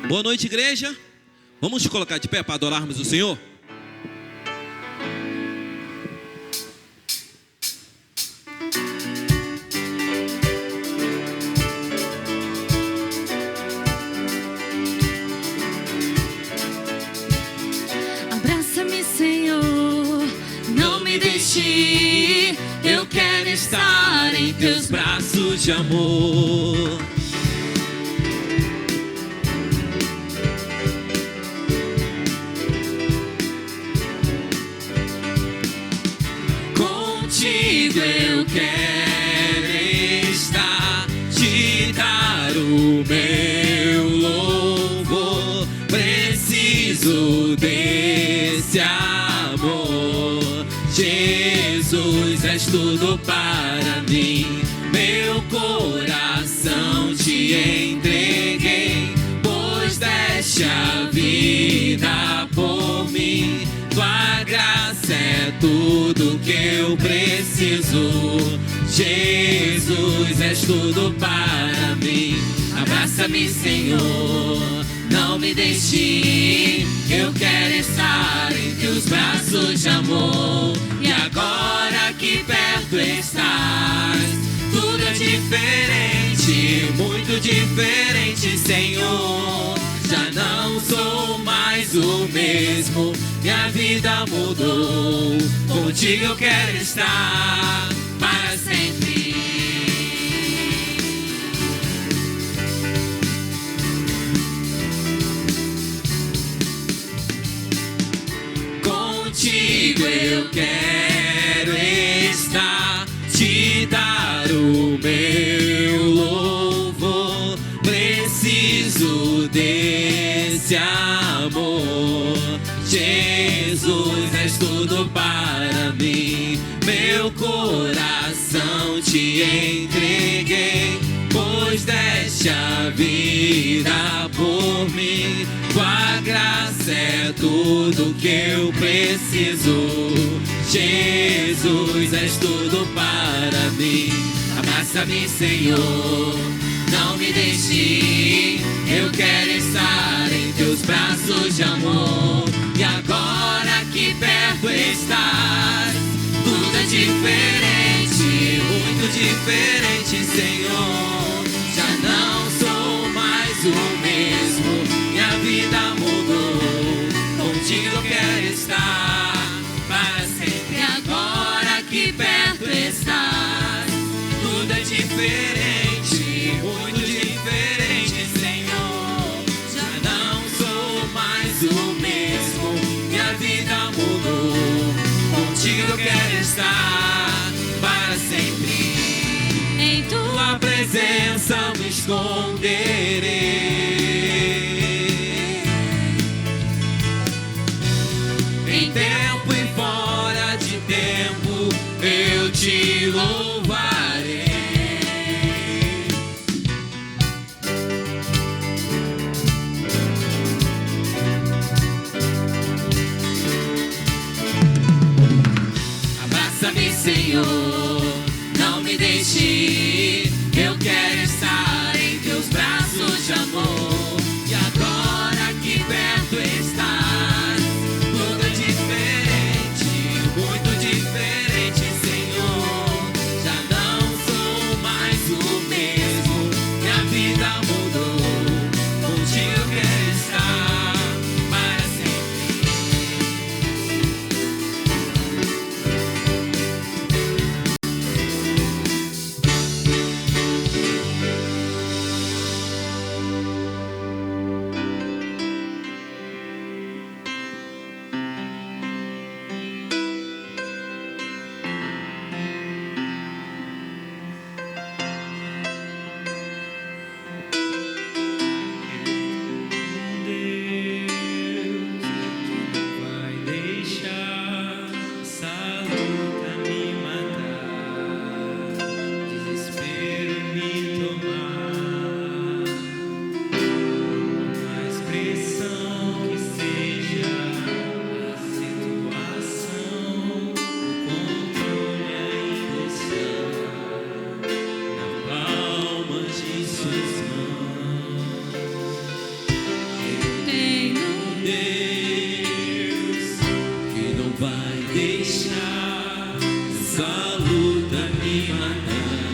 Boa noite, igreja. Vamos nos colocar de pé para adorarmos o Senhor? Abraça-me, Senhor, não me deixe ir. Eu quero estar em teus braços de amor. Contigo eu quero estar, te dar o meu louvor. Preciso desse amor. Jesus, és tudo para mim. Meu coração te entreguei, pois deste a vida por mim. Tua graça é tudo que eu preciso. Jesus, és tudo para mim. Abraça-me, Senhor, não me deixe ir. Eu quero estar em teus braços de amor. E agora que perto estás, tudo é diferente, muito diferente, Senhor. Já não sou mais o mesmo, minha vida mudou. Contigo eu quero estar para sempre. Contigo eu quero estar, te dar o meu louvor. Preciso desse amor. Jesus, és tudo para mim. Meu coração te entreguei, pois deste a vida por mim. Tua graça é tudo que eu preciso. Jesus, és tudo para mim. Abraça-me, Senhor, não me deixe ir. Eu quero estar em teus braços de amor. E agora que perto estás, tudo é diferente, muito diferente, Senhor. Já não sou mais o mesmo, minha vida mudou. Contigo eu quero estar para sempre. E agora que perto estás, tudo é diferente, muito diferente, Senhor. Já não sou mais o mesmo, minha vida mudou. Contigo eu quero estar para sempre. Em tua presença me esconderei. Em tempo e fora de tempo eu te louvarei. Abraça-me, Senhor, não me deixe ir. Eu quero estar em teus braços de amor. E agora que perto estás, tudo é diferente, muito diferente, Senhor. Já não sou mais o mesmo, minha vida mudou. Contigo eu quero estar para sempre. luta me matar,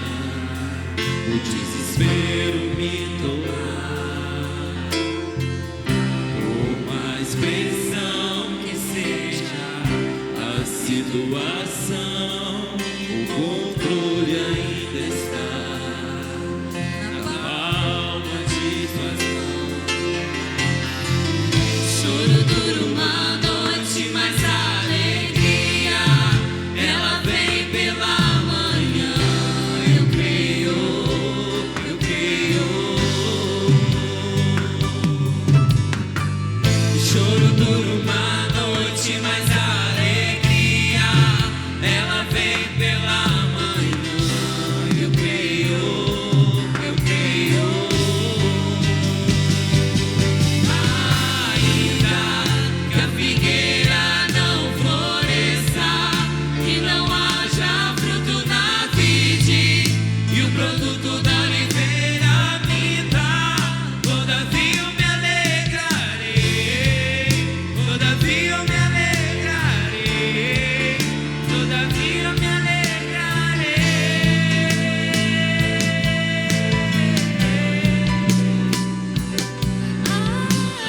o desespero me tomar. Por mais pressão que seja a situação, o controle ainda está na palma de tuas mãos. Choro dura uma noite, mas a alegria ela vem pela manhã. Eu creio, eu creio. Choro dura uma noite, mas a alegria ela vem pela manhã. Eu creio, eu creio. Ainda que a figueira não floresça e não haja fruto na vide e o produto da oliveira minta, todavia eu me alegrarei, todavia eu me alegrarei, todavia eu me alegrarei.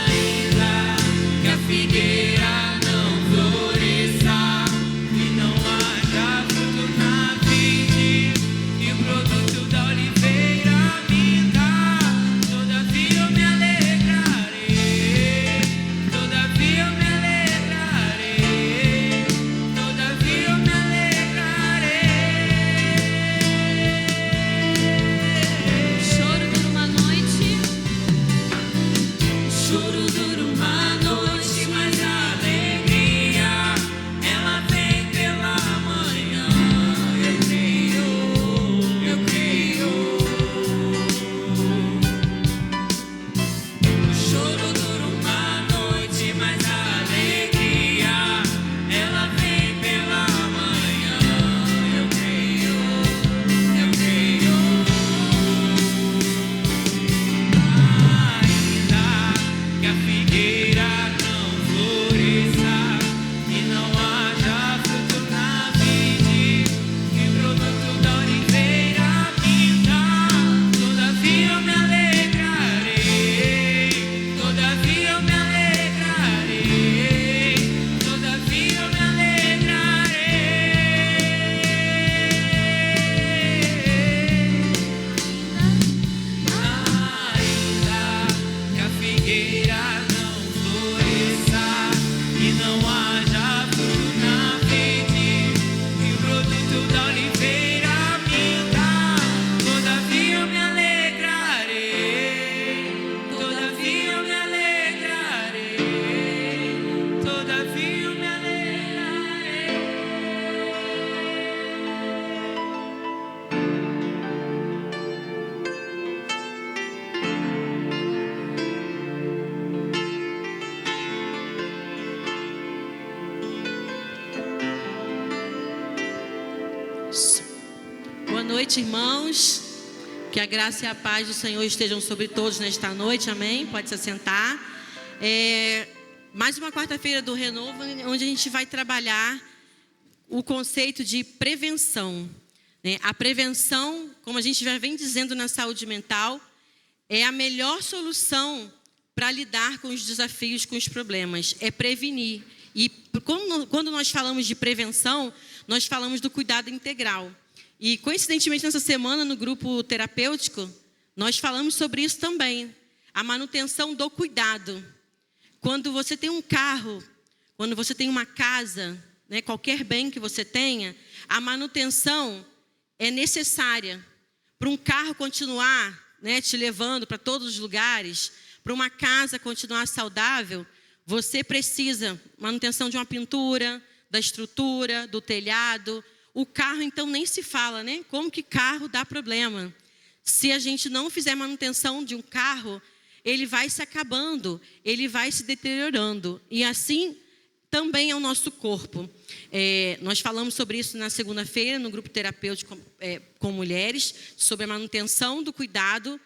Ainda que a figueira não floresça e não haja fruto na vide e o produto da oliveira minta, todavia eu me alegrarei, todavia eu me alegrarei, todavia eu me alegrarei. Choro dura uma noite. Choro dura uma noite, mas a alegria ela vem pela manhã. Eu creio, eu creio. Choro dura uma noite, mas a alegria ela vem pela manhã. Eu creio, eu creio. Ainda que a figueira não floresça e não haja fruto na vide e o produto da oliveira minta, todavia eu me alegrarei, todavia eu me alegrarei, todavia eu me alegrarei. Ainda que a figueira não floresça e não haja fruto na vide e o produto da oliveira minta, todavia eu me alegrarei, todavia eu me alegrarei, todavia eu me alegrarei. Boa noite, irmãos. Que a graça e a paz do Senhor estejam sobre todos nesta noite, amém? Pode se assentar. Mais uma quarta-feira do Renovo, onde a gente vai trabalhar o conceito de prevenção, né? A prevenção, como a gente já vem dizendo na saúde mental, é a melhor solução para lidar com os desafios, com os problemas. É prevenir. E quando nós falamos de prevenção, nós falamos do cuidado integral. E, coincidentemente, nessa semana, no grupo terapêutico, nós falamos sobre isso também. A manutenção do cuidado. Quando você tem um carro, quando você tem uma casa, né, qualquer bem que você tenha, a manutenção é necessária. Para um carro continuar, né, te levando para todos os lugares, para uma casa continuar saudável, você precisa manutenção de uma pintura, da estrutura, do telhado. O carro, então, nem se fala, né? Como que carro dá problema? Se a gente não fizer manutenção de um carro, ele vai se acabando, ele vai se deteriorando. E assim também é o nosso corpo. Nós falamos sobre isso na segunda-feira, no grupo terapêutico com mulheres, sobre a manutenção do cuidado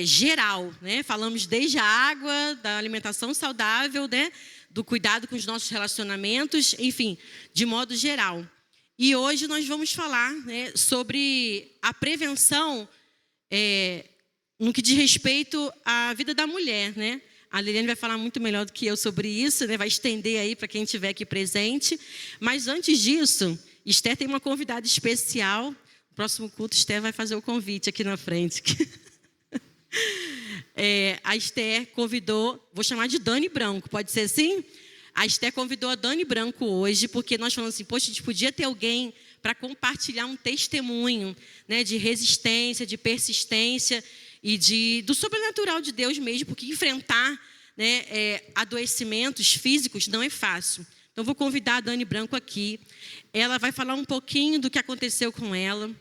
geral, né? Falamos desde a água, da alimentação saudável, né? Do cuidado com os nossos relacionamentos, enfim, de modo geral. E hoje nós vamos falar, né, sobre a prevenção no que diz respeito à vida da mulher, né? A Liliane vai falar muito melhor do que eu sobre isso, né? Vai estender aí para quem estiver aqui presente. Mas antes disso, Esther tem uma convidada especial. No próximo culto, Esther vai fazer o convite aqui na frente. A Esther convidou, vou chamar de Dani Branco, pode ser assim? A Esther convidou a Dani Branco hoje, porque nós falamos assim, poxa, a gente podia ter alguém para compartilhar um testemunho, né, de resistência, de persistência e do sobrenatural de Deus mesmo, porque enfrentar, né, adoecimentos físicos não é fácil. Então, vou convidar a Dani Branco aqui. Ela vai falar um pouquinho do que aconteceu com ela.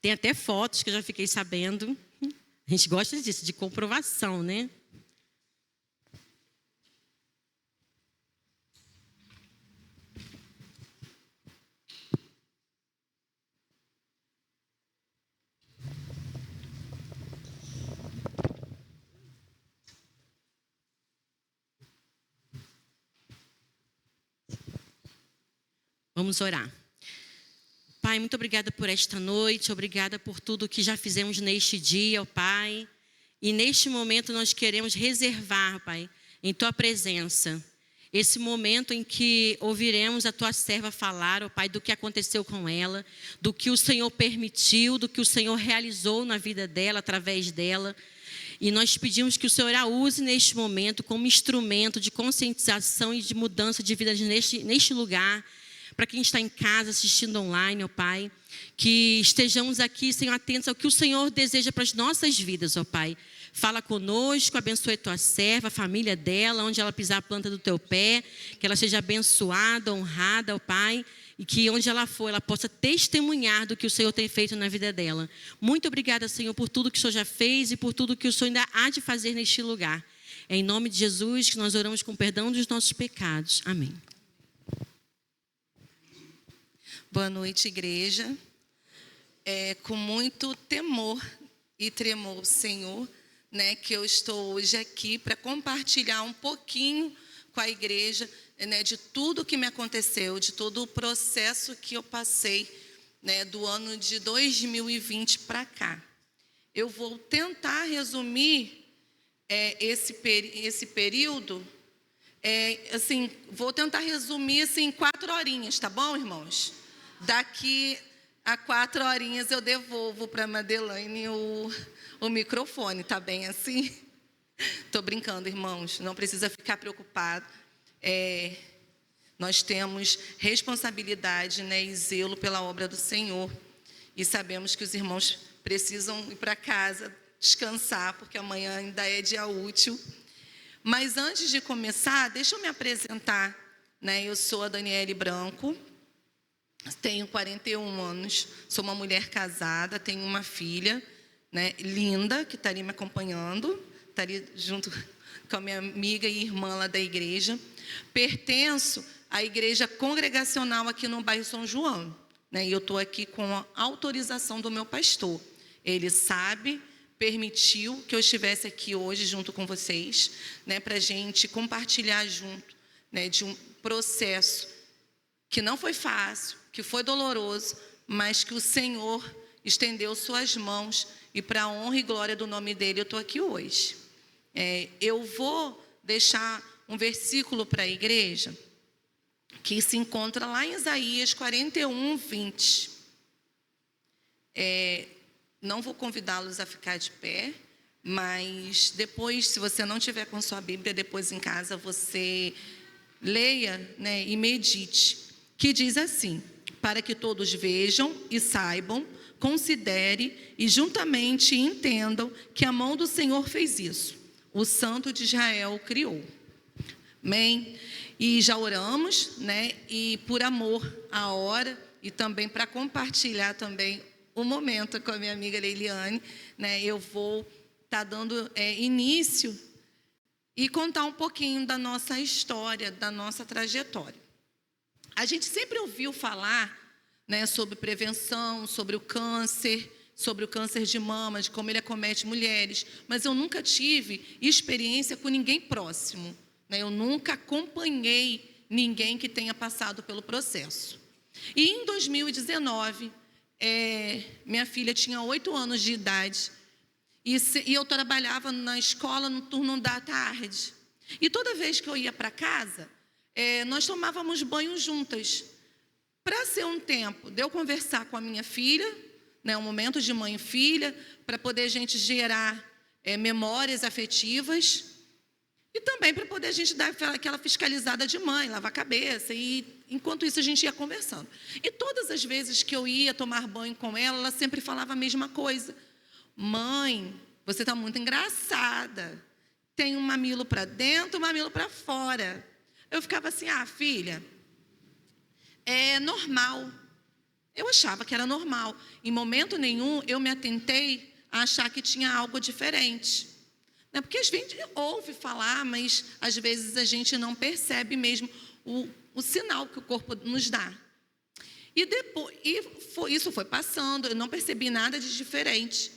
Tem até fotos que eu já fiquei sabendo. A gente gosta disso, de comprovação, né? Vamos orar. Pai, muito obrigada por esta noite, obrigada por tudo que já fizemos neste dia, ó Pai. E neste momento nós queremos reservar, Pai, em Tua presença, esse momento em que ouviremos a Tua serva falar, ó Pai, do que aconteceu com ela, do que o Senhor permitiu, do que o Senhor realizou na vida dela, através dela. E nós pedimos que o Senhor a use neste momento como instrumento de conscientização e de mudança de vida neste lugar. Para quem está em casa assistindo online, ó Pai, que estejamos aqui, Senhor, atentos ao que o Senhor deseja para as nossas vidas, ó Pai. Fala conosco, abençoe Tua serva, a família dela, onde ela pisar a planta do Teu pé, que ela seja abençoada, honrada, ó Pai, e que onde ela for, ela possa testemunhar do que o Senhor tem feito na vida dela. Muito obrigada, Senhor, por tudo que o Senhor já fez e por tudo que o Senhor ainda há de fazer neste lugar. É em nome de Jesus que nós oramos com perdão dos nossos pecados. Amém. Boa noite, igreja. Com muito temor e tremor, Senhor, né, que eu estou hoje aqui para compartilhar um pouquinho com a igreja, né, de tudo que me aconteceu, de todo o processo que eu passei, né, do ano de 2020 para cá. Eu vou tentar resumir esse período, assim, vou tentar resumir assim, em 4 horinhas, tá bom, irmãos? Daqui a 4 horinhas eu devolvo para a Madeleine o microfone, tá bem assim? Estou brincando, irmãos, não precisa ficar preocupado. Nós temos responsabilidade, né, e zelo pela obra do Senhor. E sabemos que os irmãos precisam ir para casa, descansar, porque amanhã ainda é dia útil. Mas antes de começar, deixa eu me apresentar, né? Eu sou a Daniele Branco. Tenho 41 anos, sou uma mulher casada, tenho uma filha, né, linda, que estaria me acompanhando, estaria junto com a minha amiga e irmã lá da igreja. Pertenço à igreja congregacional aqui no bairro São João, né, e eu estou aqui com a autorização do meu pastor. Ele sabe, permitiu que eu estivesse aqui hoje junto com vocês, né, para a gente compartilhar junto, né, de um processo que não foi fácil, que foi doloroso, mas que o Senhor estendeu suas mãos e para a honra e glória do nome dele eu estou aqui hoje. Eu vou deixar um versículo para a igreja que se encontra lá em Isaías 41, 20. Não vou convidá-los a ficar de pé, mas depois, se você não tiver com sua Bíblia, depois em casa você leia, né, e medite. Que diz assim: para que todos vejam e saibam, considere e juntamente entendam que a mão do Senhor fez isso. O Santo de Israel o criou. Amém? E já oramos, né? E por amor à hora e também para compartilhar também o momento com a minha amiga Leiliane, né? Eu vou estar dando início e contar um pouquinho da nossa história, da nossa trajetória. A gente sempre ouviu falar, né, sobre prevenção, sobre o câncer de mama, de como ele acomete mulheres, mas eu nunca tive experiência com ninguém próximo, né? Eu nunca acompanhei ninguém que tenha passado pelo processo. E em 2019, minha filha tinha 8 anos de idade e eu trabalhava na escola no turno da tarde. E toda vez que eu ia para casa, nós tomávamos banho juntas. Para ser um tempo de eu conversar com a minha filha, né, um momento de mãe e filha, para poder a gente gerar memórias afetivas e também para poder a gente dar aquela fiscalizada de mãe, lavar a cabeça, e enquanto isso a gente ia conversando. E todas as vezes que eu ia tomar banho com ela, ela sempre falava a mesma coisa. Mãe, você está muito engraçada. Tem um mamilo para dentro, um mamilo para fora. Eu ficava assim, filha, é normal. Eu achava que era normal. Em momento nenhum eu me atentei a achar que tinha algo diferente. Porque a gente ouve falar, mas às vezes a gente não percebe mesmo o sinal que o corpo nos dá. Isso foi passando, eu não percebi nada de diferente.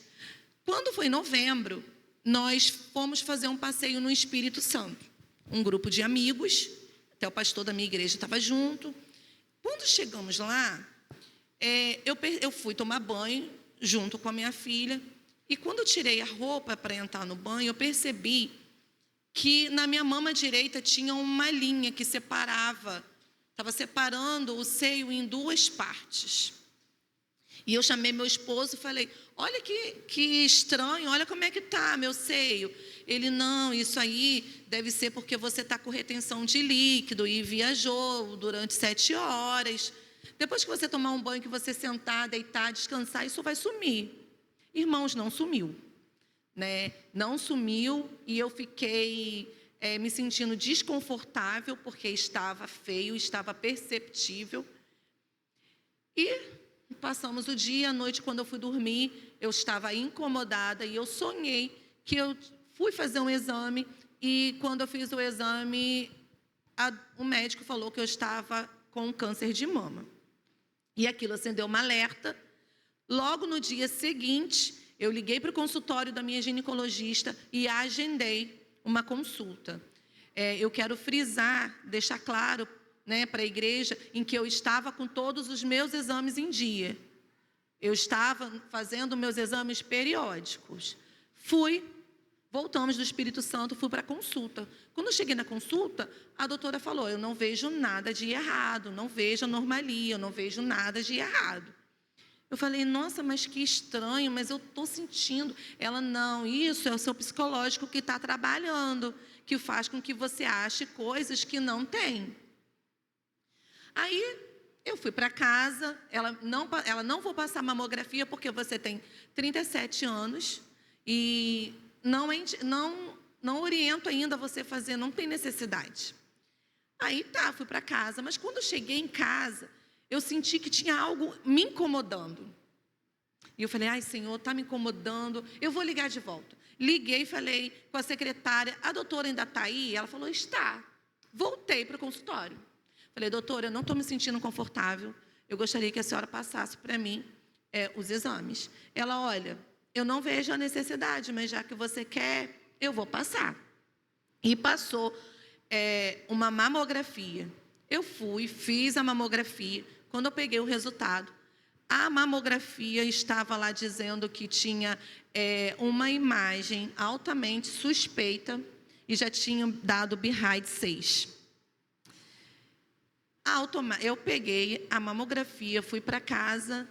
Quando foi em novembro, nós fomos fazer um passeio no Espírito Santo. Um grupo de amigos, até o pastor da minha igreja estava junto. Quando chegamos lá, eu fui tomar banho junto com a minha filha. E quando eu tirei a roupa para entrar no banho, eu percebi que na minha mama direita tinha uma linha que separava, estava separando o seio em 2 partes. E eu chamei meu esposo e falei, olha que estranho, olha como é que está meu seio. Ele, não, isso aí deve ser porque você está com retenção de líquido e viajou durante 7 horas. Depois que você tomar um banho, que você sentar, deitar, descansar, isso vai sumir. Irmãos, não sumiu, né? Não sumiu e eu fiquei me sentindo desconfortável porque estava feio, estava perceptível. E passamos o dia, à noite, quando eu fui dormir, eu estava incomodada e eu sonhei que eu fui fazer um exame e quando eu fiz o exame, o médico falou que eu estava com câncer de mama. E aquilo acendeu uma alerta. Logo no dia seguinte, eu liguei para o consultório da minha ginecologista e agendei uma consulta. Eu quero frisar, deixar claro, né, para a igreja, em que eu estava com todos os meus exames em dia. Eu estava fazendo meus exames periódicos. Voltamos do Espírito Santo, fui para a consulta. Quando eu cheguei na consulta, a doutora falou, eu não vejo nada de errado, não vejo anormalia, eu não vejo nada de errado. Eu falei, nossa, mas que estranho, mas eu estou sentindo. Ela, não, isso é o seu psicológico que está trabalhando, que faz com que você ache coisas que não tem. Aí, eu fui para casa, ela não vou passar mamografia porque você tem 37 anos e não oriento ainda você fazer, não tem necessidade. Aí, fui para casa, mas quando eu cheguei em casa, eu senti que tinha algo me incomodando. E eu falei, ai, Senhor, está me incomodando, eu vou ligar de volta. Liguei e falei com a secretária, a doutora ainda está aí? Ela falou, está. Voltei para o consultório. Falei, doutora, eu não estou me sentindo confortável, eu gostaria que a senhora passasse para mim os exames. Ela, olha, eu não vejo a necessidade, mas já que você quer, eu vou passar. E passou uma mamografia. Eu fiz a mamografia. Quando eu peguei o resultado, a mamografia estava lá dizendo que tinha uma imagem altamente suspeita e já tinha dado BRAD 6. Eu peguei a mamografia, fui para casa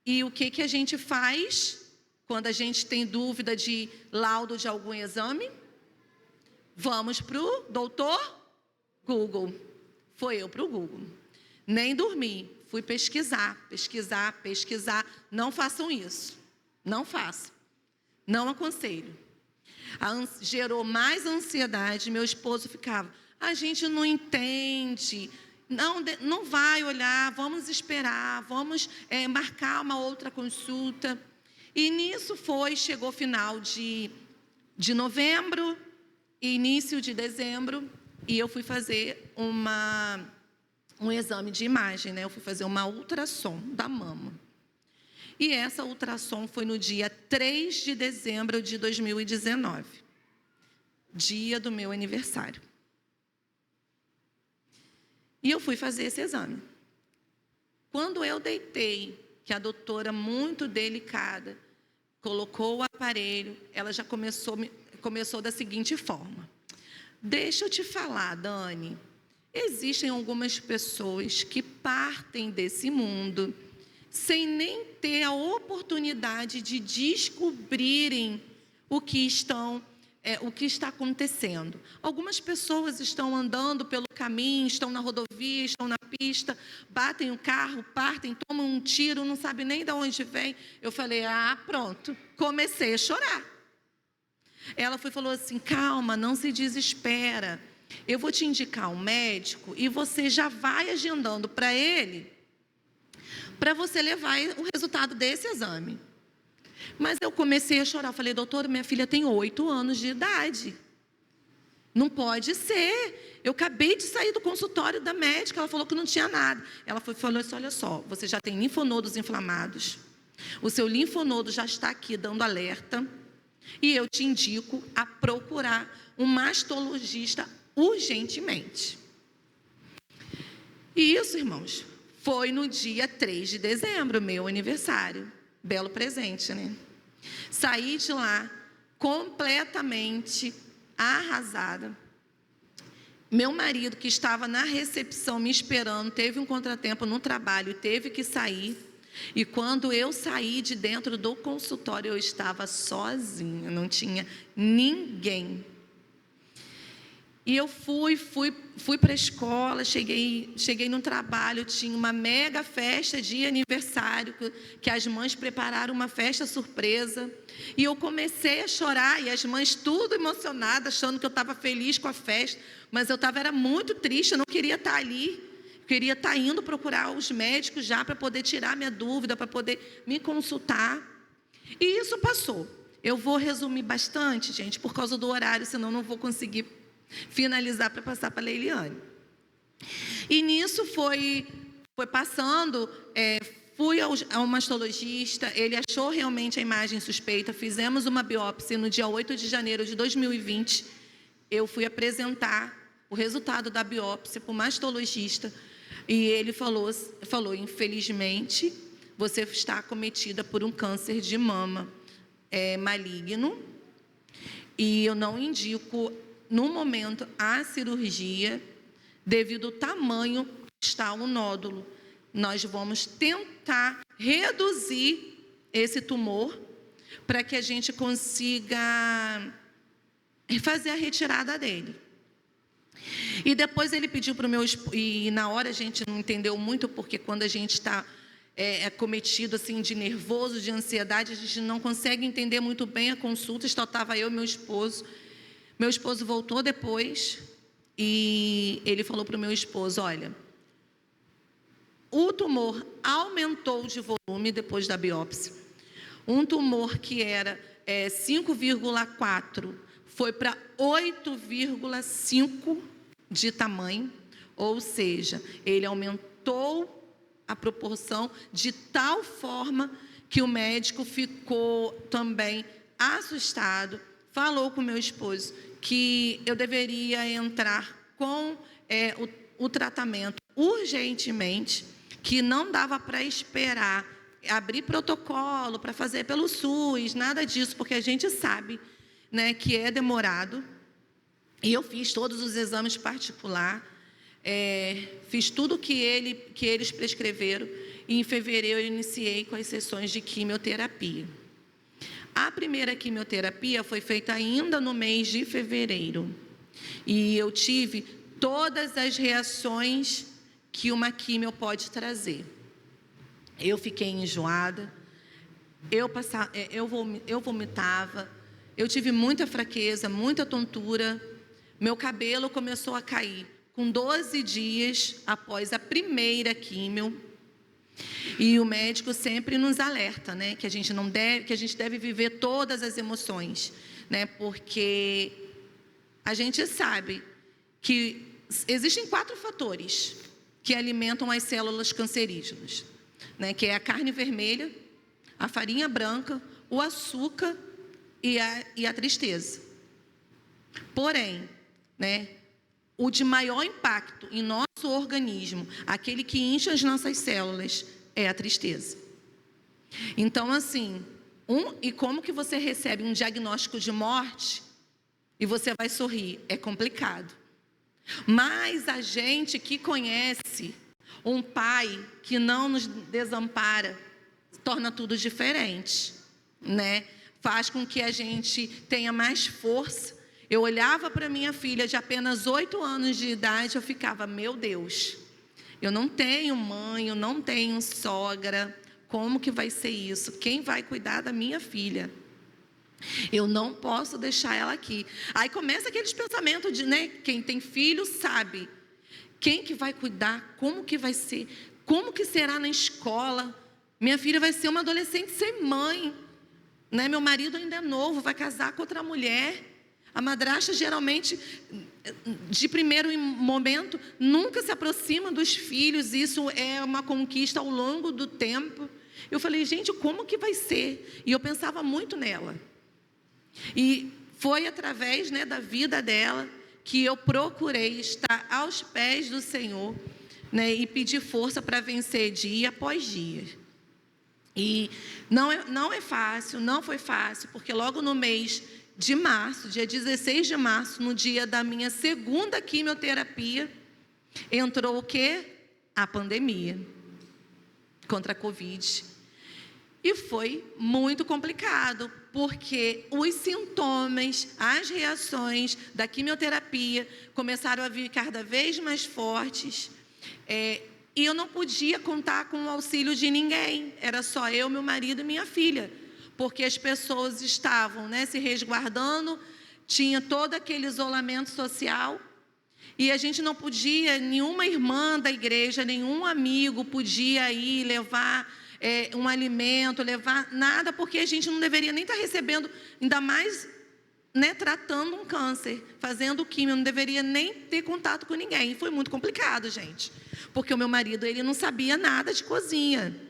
e o que a gente faz quando a gente tem dúvida de laudo de algum exame? Vamos para o doutor Google. Foi eu para o Google. Nem dormi. Fui pesquisar. Não façam isso. Não façam. Não aconselho. Gerou mais ansiedade. Meu esposo ficava, a gente não entende. Não vai olhar. Vamos esperar. Vamos marcar uma outra consulta. E nisso chegou final de novembro e início de dezembro. E eu fui fazer um exame de imagem, né? Eu fui fazer uma ultrassom da mama. E essa ultrassom foi no dia 3 de dezembro de 2019. Dia do meu aniversário. E eu fui fazer esse exame. Quando eu deitei, que a doutora, muito delicada, colocou o aparelho, ela já começou da seguinte forma: deixa eu te falar, Dani, existem algumas pessoas que partem desse mundo sem nem ter a oportunidade de descobrirem o que está acontecendo. Algumas pessoas estão andando pelo caminho, estão na rodovia, estão na pista, batem o carro, partem, tomam um tiro, não sabem nem de onde vem. Eu falei, pronto, comecei a chorar. Ela falou assim, calma, não se desespera. Eu vou te indicar um médico e você já vai agendando para ele, para você levar o resultado desse exame. Mas eu comecei a chorar. Eu falei, doutora, minha filha tem 8 anos de idade. Não pode ser. Eu acabei de sair do consultório da médica. Ela falou que não tinha nada. Ela falou assim, olha só, você já tem linfonodos inflamados. O seu linfonodo já está aqui dando alerta. E eu te indico a procurar um mastologista urgentemente. E isso, irmãos, foi no dia 3 de dezembro, meu aniversário. Belo presente, né? Saí de lá completamente arrasada. Meu marido, que estava na recepção me esperando, teve um contratempo no trabalho, teve que sair. E quando eu saí de dentro do consultório, eu estava sozinha, não tinha ninguém. E eu fui para a escola, cheguei no trabalho, tinha uma mega festa de aniversário, que as mães prepararam uma festa surpresa. E eu comecei a chorar, e as mães tudo emocionadas, achando que eu estava feliz com a festa. Mas eu era muito triste, eu não queria estar ali. Eu queria estar indo procurar os médicos já para poder tirar minha dúvida, para poder me consultar. E isso passou. Eu vou resumir bastante, gente, por causa do horário, senão não vou conseguir finalizar para passar para a Leiliane. E nisso foi passando, fui ao mastologista, ele achou realmente a imagem suspeita, fizemos uma biópsia no dia 8 de janeiro de 2020, eu fui apresentar o resultado da biópsia para o mastologista, e ele falou, infelizmente, você está acometida por um câncer de mama maligno, e eu não indico no momento, a cirurgia, devido ao tamanho que está o nódulo. Nós vamos tentar reduzir esse tumor para que a gente consiga fazer a retirada dele. E depois ele pediu para o meu esposo, e na hora a gente não entendeu muito, porque quando a gente está cometido assim, de nervoso, de ansiedade, a gente não consegue entender muito bem a consulta, só estava eu e meu esposo. Meu esposo voltou depois e ele falou para o meu esposo, olha, o tumor aumentou de volume depois da biópsia. Um tumor que era 5,4 foi para 8,5 de tamanho, ou seja, ele aumentou a proporção de tal forma que o médico ficou também assustado, falou com meu esposo que eu deveria entrar com o tratamento urgentemente, que não dava para esperar abrir protocolo para fazer pelo SUS, nada disso, porque a gente sabe, né, que é demorado. E eu fiz todos os exames particulares, fiz tudo que eles prescreveram, e em fevereiro eu iniciei com as sessões de quimioterapia. A primeira quimioterapia foi feita ainda no mês de fevereiro. E eu tive todas as reações que uma quimio pode trazer. Eu fiquei enjoada, eu vomitava, eu tive muita fraqueza, muita tontura. Meu cabelo começou a cair com 12 dias após a primeira quimio. E o médico sempre nos alerta, né, que a gente deve viver todas as emoções, né, porque a gente sabe que existem 4 fatores que alimentam as células cancerígenas, né, que é a carne vermelha, a farinha branca, o açúcar e a tristeza. Porém, né, o de maior impacto em nosso organismo, aquele que incha as nossas células, é a tristeza. Então, assim, e como que você recebe um diagnóstico de morte e você vai sorrir? É complicado. Mas a gente que conhece um pai que não nos desampara, torna tudo diferente, né? Faz com que a gente tenha mais força. Eu olhava para minha filha de apenas 8 anos de idade, eu ficava, meu Deus, eu não tenho mãe, eu não tenho sogra, como que vai ser isso? Quem vai cuidar da minha filha? Eu não posso deixar ela aqui. Aí começa aqueles pensamentos de, né, quem tem filho sabe, quem que vai cuidar, como que vai ser, como que será na escola? Minha filha vai ser uma adolescente sem mãe, né? Meu marido ainda é novo, vai casar com outra mulher. A madrasta geralmente, de primeiro momento, nunca se aproxima dos filhos. Isso é uma conquista ao longo do tempo. Eu falei, gente, como que vai ser? E eu pensava muito nela. E foi através, né, da vida dela que eu procurei estar aos pés do Senhor, né, e pedir força para vencer dia após dia. E não é fácil, não foi fácil, porque logo no mês de março, dia 16 de março, no dia da minha segunda quimioterapia, entrou o quê? A pandemia contra a Covid. E foi muito complicado, porque os sintomas, as reações da quimioterapia começaram a vir cada vez mais fortes. E eu não podia contar com o auxílio de ninguém. Era só eu, meu marido e minha filha. Porque as pessoas estavam, né, se resguardando, tinha todo aquele isolamento social. E a gente não podia, nenhuma irmã da igreja, nenhum amigo podia ir levar um alimento, levar nada, porque a gente não deveria nem estar recebendo, ainda mais, né, tratando um câncer, fazendo químio, não deveria nem ter contato com ninguém. E foi muito complicado, gente, porque o meu marido, ele não sabia nada de cozinha.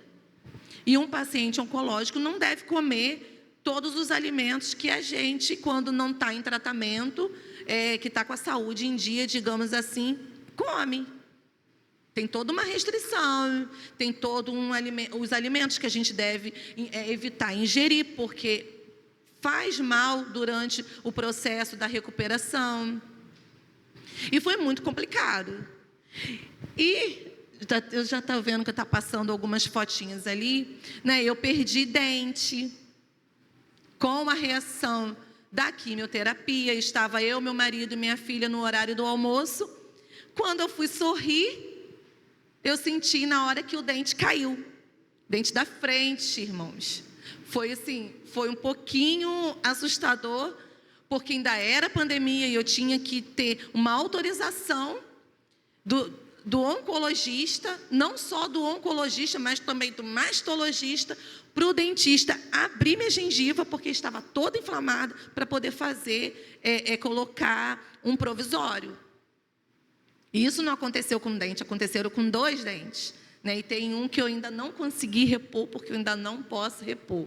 E um paciente oncológico não deve comer todos os alimentos que a gente, quando não está em tratamento, que está com a saúde em dia, digamos assim, come. Tem toda uma restrição, tem todo os alimentos que a gente deve evitar ingerir, porque faz mal durante o processo da recuperação. E foi muito complicado. E eu já estou vendo que está passando algumas fotinhas ali, né? Eu perdi dente com a reação da quimioterapia. Estava eu, meu marido e minha filha no horário do almoço. Quando eu fui sorrir, eu senti na hora que o dente caiu. Dente da frente, irmãos. Foi assim, foi um pouquinho assustador, porque ainda era pandemia e eu tinha que ter uma autorização do oncologista, não só do oncologista, mas também do mastologista, para o dentista abrir minha gengiva, porque estava toda inflamada, para poder fazer, colocar um provisório. E isso não aconteceu com um dente, aconteceram com 2 dentes. Né? E tem um que eu ainda não consegui repor, porque eu ainda não posso repor,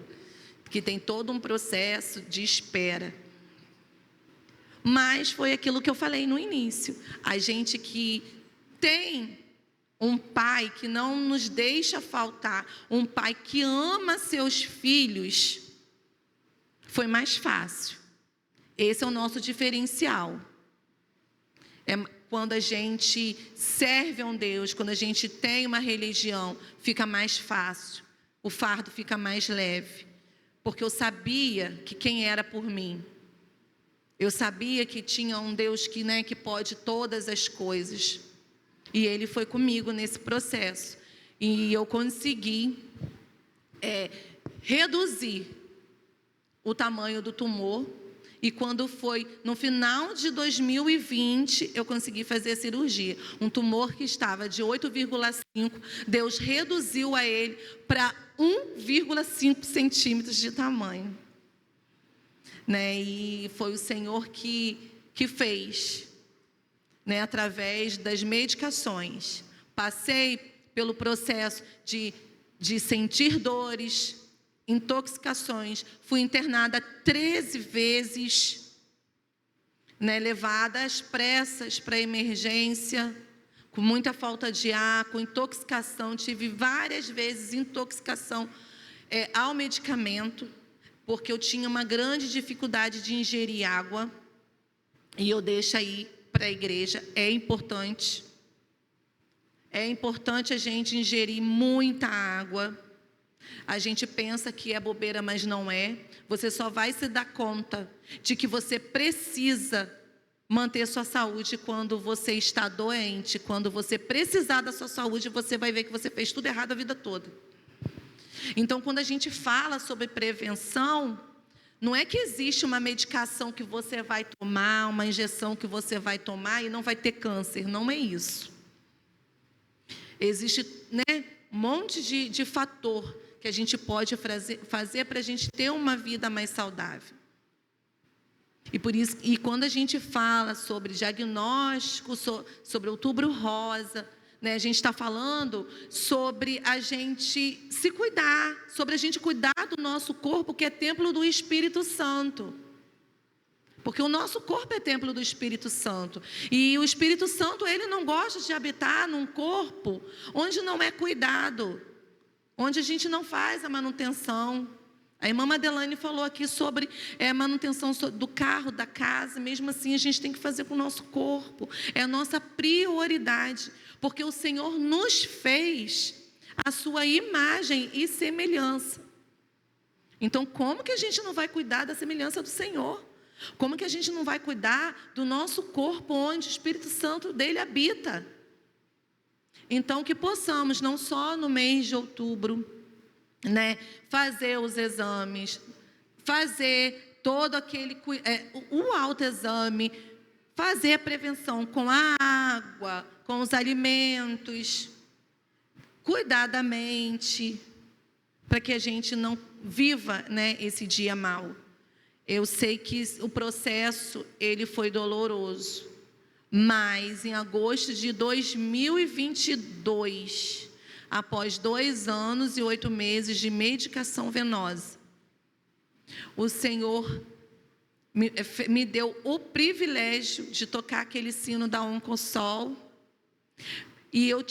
porque tem todo um processo de espera. Mas foi aquilo que eu falei no início. A gente que tem um pai que não nos deixa faltar, um pai que ama seus filhos, foi mais fácil. Esse é o nosso diferencial. Quando a gente serve a um Deus, quando a gente tem uma religião, fica mais fácil, o fardo fica mais leve, porque eu sabia que quem era por mim, eu sabia que tinha um Deus que, né, que pode todas as coisas, e Ele foi comigo nesse processo, e eu consegui reduzir o tamanho do tumor. E quando foi no final de 2020, eu consegui fazer a cirurgia. Um tumor que estava de 8,5, Deus reduziu a ele para 1,5 centímetros de tamanho. Né? E foi o Senhor que fez, né? Através das medicações. Passei pelo processo de sentir dores, intoxicações, fui internada 13 vezes, né, levada às pressas para emergência, com muita falta de ar, com intoxicação. Tive várias vezes intoxicação ao medicamento, porque eu tinha uma grande dificuldade de ingerir água. E eu deixo aí para a igreja, é importante. É importante a gente ingerir muita água. A gente pensa que é bobeira, mas não é. Você só vai se dar conta de que você precisa manter sua saúde quando você está doente. Quando você precisar da sua saúde, você vai ver que você fez tudo errado a vida toda. Então, quando a gente fala sobre prevenção, não é que existe uma medicação que você vai tomar, uma injeção que você vai tomar e não vai ter câncer. Não é isso. Existe, um monte de fator que a gente pode fazer para a gente ter uma vida mais saudável. E por isso, e quando a gente fala sobre diagnóstico, sobre Outubro Rosa, a gente está falando sobre a gente se cuidar, sobre a gente cuidar do nosso corpo, que é templo do Espírito Santo. Porque o nosso corpo é templo do Espírito Santo. E o Espírito Santo, ele não gosta de habitar num corpo onde não é cuidado, onde a gente não faz a manutenção. A irmã Madelane falou aqui sobre a manutenção do carro, da casa. Mesmo assim, a gente tem que fazer com o nosso corpo. É a nossa prioridade. Porque o Senhor nos fez a sua imagem e semelhança. Então, como que a gente não vai cuidar da semelhança do Senhor? Como que a gente não vai cuidar do nosso corpo, onde o Espírito Santo dele habita? Então, que possamos, não só no mês de outubro, fazer os exames, fazer todo aquele o autoexame, fazer a prevenção com a água, com os alimentos, cuidar da mente, para que a gente não viva, esse dia mal. Eu sei que o processo, ele foi doloroso, mas em agosto de 2022, após 2 anos e 8 meses de medicação venosa, o Senhor me deu o privilégio de tocar aquele sino da Oncosol, e eu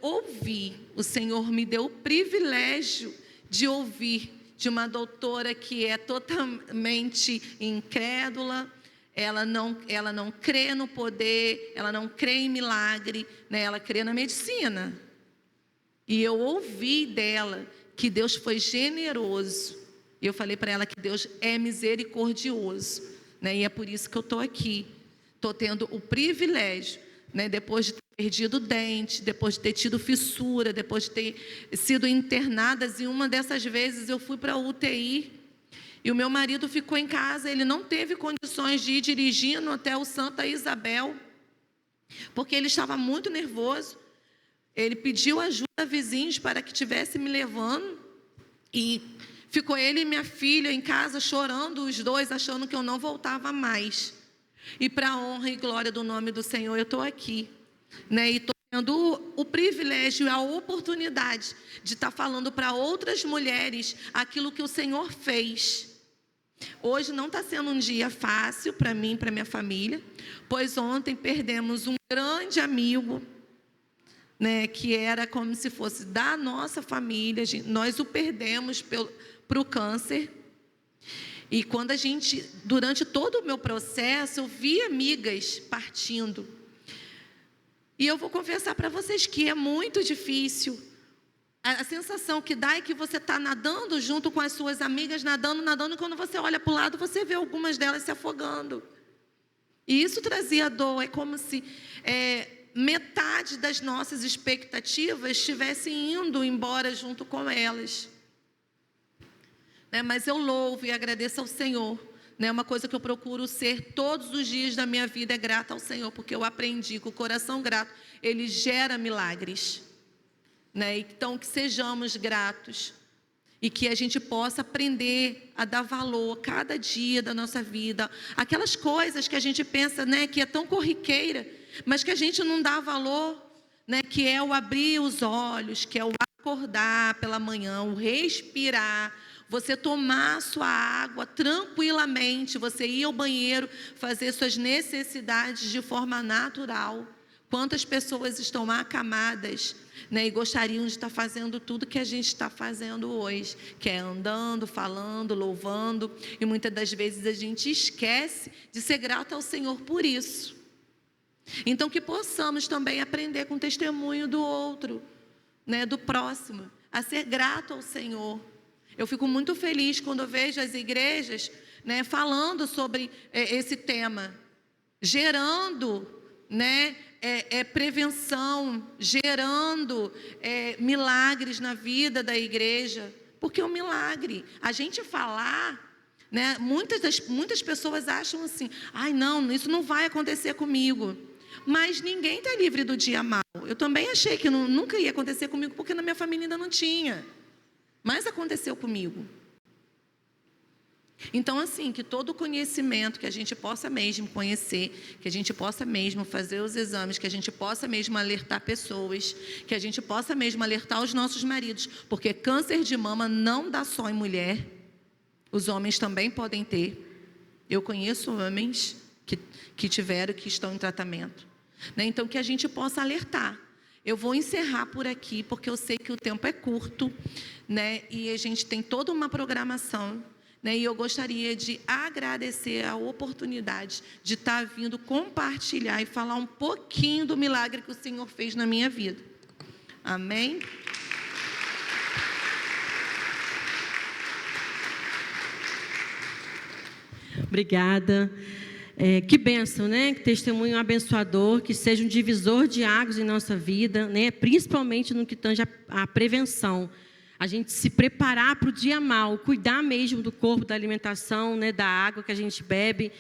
ouvi, o Senhor me deu o privilégio de ouvir de uma doutora que é totalmente incrédula. Ela não crê no poder, ela não crê em milagre, ela crê na medicina. E eu ouvi dela que Deus foi generoso. E eu falei para ela que Deus é misericordioso, e é por isso que eu estou aqui. Estou tendo o privilégio, depois de ter perdido dente, depois de ter tido fissura, depois de ter sido internadas. E uma dessas vezes eu fui para a UTI. E o meu marido ficou em casa. Ele não teve condições de ir dirigindo até o Santa Isabel, porque ele estava muito nervoso. Ele pediu ajuda a vizinhos para que estivesse me levando. E ficou ele e minha filha em casa chorando, os dois, achando que eu não voltava mais. E para a honra e glória do nome do Senhor, eu estou aqui, e estou tendo o privilégio e a oportunidade de estar falando para outras mulheres aquilo que o Senhor fez. Hoje não está sendo um dia fácil para mim e para minha família, pois ontem perdemos um grande amigo, que era como se fosse da nossa família. Nós o perdemos para o câncer. E quando durante todo o meu processo, eu vi amigas partindo. E eu vou confessar para vocês que é muito difícil. A sensação que dá é que você está nadando junto com as suas amigas, nadando, e quando você olha para o lado, você vê algumas delas se afogando. E isso trazia dor. É como se metade das nossas expectativas estivessem indo embora junto com elas. Mas eu louvo e agradeço ao Senhor. Uma coisa que eu procuro ser todos os dias da minha vida é grata ao Senhor, porque eu aprendi que o coração grato, ele gera milagres. Então, que sejamos gratos e que a gente possa aprender a dar valor a cada dia da nossa vida. Aquelas coisas que a gente pensa, que é tão corriqueira, mas que a gente não dá valor, que é o abrir os olhos, que é o acordar pela manhã, o respirar, você tomar sua água tranquilamente, você ir ao banheiro, fazer suas necessidades de forma natural, Quantas pessoas estão acamadas, né, e gostariam de estar fazendo tudo que a gente está fazendo hoje, que é andando, falando, louvando, e muitas das vezes a gente esquece de ser grato ao Senhor por isso. Então, que possamos também aprender com o testemunho do outro, né, do próximo, a ser grato ao Senhor. Eu fico muito feliz quando eu vejo as igrejas, né, falando sobre esse tema, gerando, né, prevenção, gerando milagres na vida da igreja, porque é um milagre. A gente falar, né, muitas pessoas acham assim, ai não, isso não vai acontecer comigo. Mas ninguém está livre do dia mau. Eu também achei que nunca ia acontecer comigo, porque na minha família ainda não tinha. Mas aconteceu comigo. Então, assim, que todo conhecimento, que a gente possa mesmo conhecer, que a gente possa mesmo fazer os exames, que a gente possa mesmo alertar pessoas, que a gente possa mesmo alertar os nossos maridos, porque câncer de mama não dá só em mulher, os homens também podem ter. Eu conheço homens que tiveram, que estão em tratamento, né? Então, que a gente possa alertar. Eu vou encerrar por aqui, porque eu sei que o tempo é curto, né? E a gente tem toda uma programação, né? E eu gostaria de agradecer a oportunidade de estar vindo compartilhar e falar um pouquinho do milagre que o Senhor fez na minha vida. Amém? Obrigada. Que bênção, né? Que testemunho abençoador, que seja um divisor de águas em nossa vida, né? Principalmente no que tange a prevenção. A gente se preparar para o dia mau, cuidar mesmo do corpo, da alimentação, né? Da água que a gente bebe,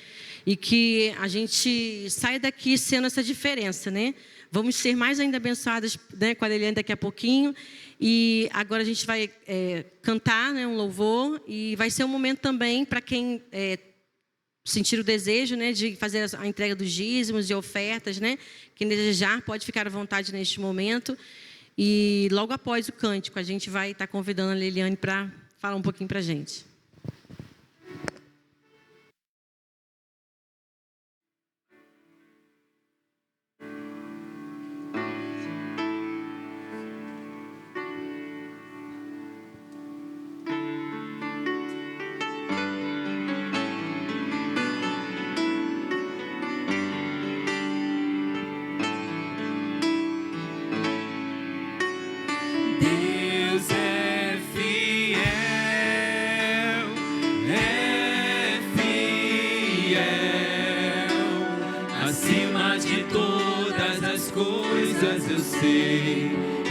e que a gente saia daqui sendo essa diferença, né? Vamos ser mais ainda abençoadas, né, com a Liliane daqui a pouquinho. E agora a gente vai cantar, né, um louvor, e vai ser um momento também para quem sentir o desejo, né, de fazer a entrega dos dízimos e ofertas, né? Quem desejar pode ficar à vontade neste momento. E logo após o cântico, a gente vai estar convidando a Liliane para falar um pouquinho para a gente.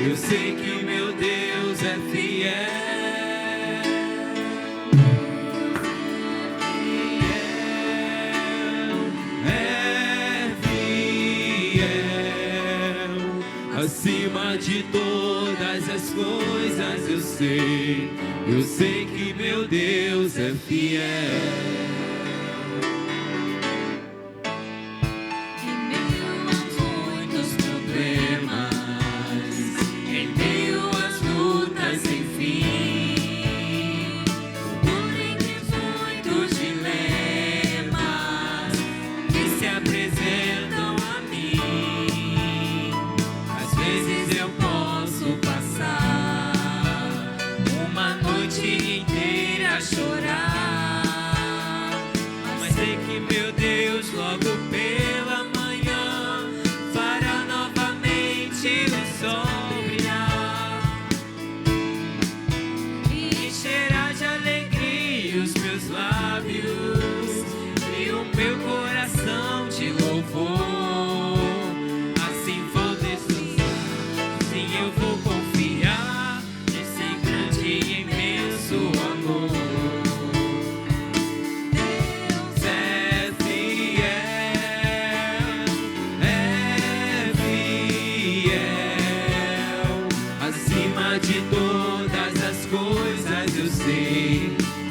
Eu sei que meu Deus é fiel, acima de todas as coisas eu sei que meu Deus é fiel.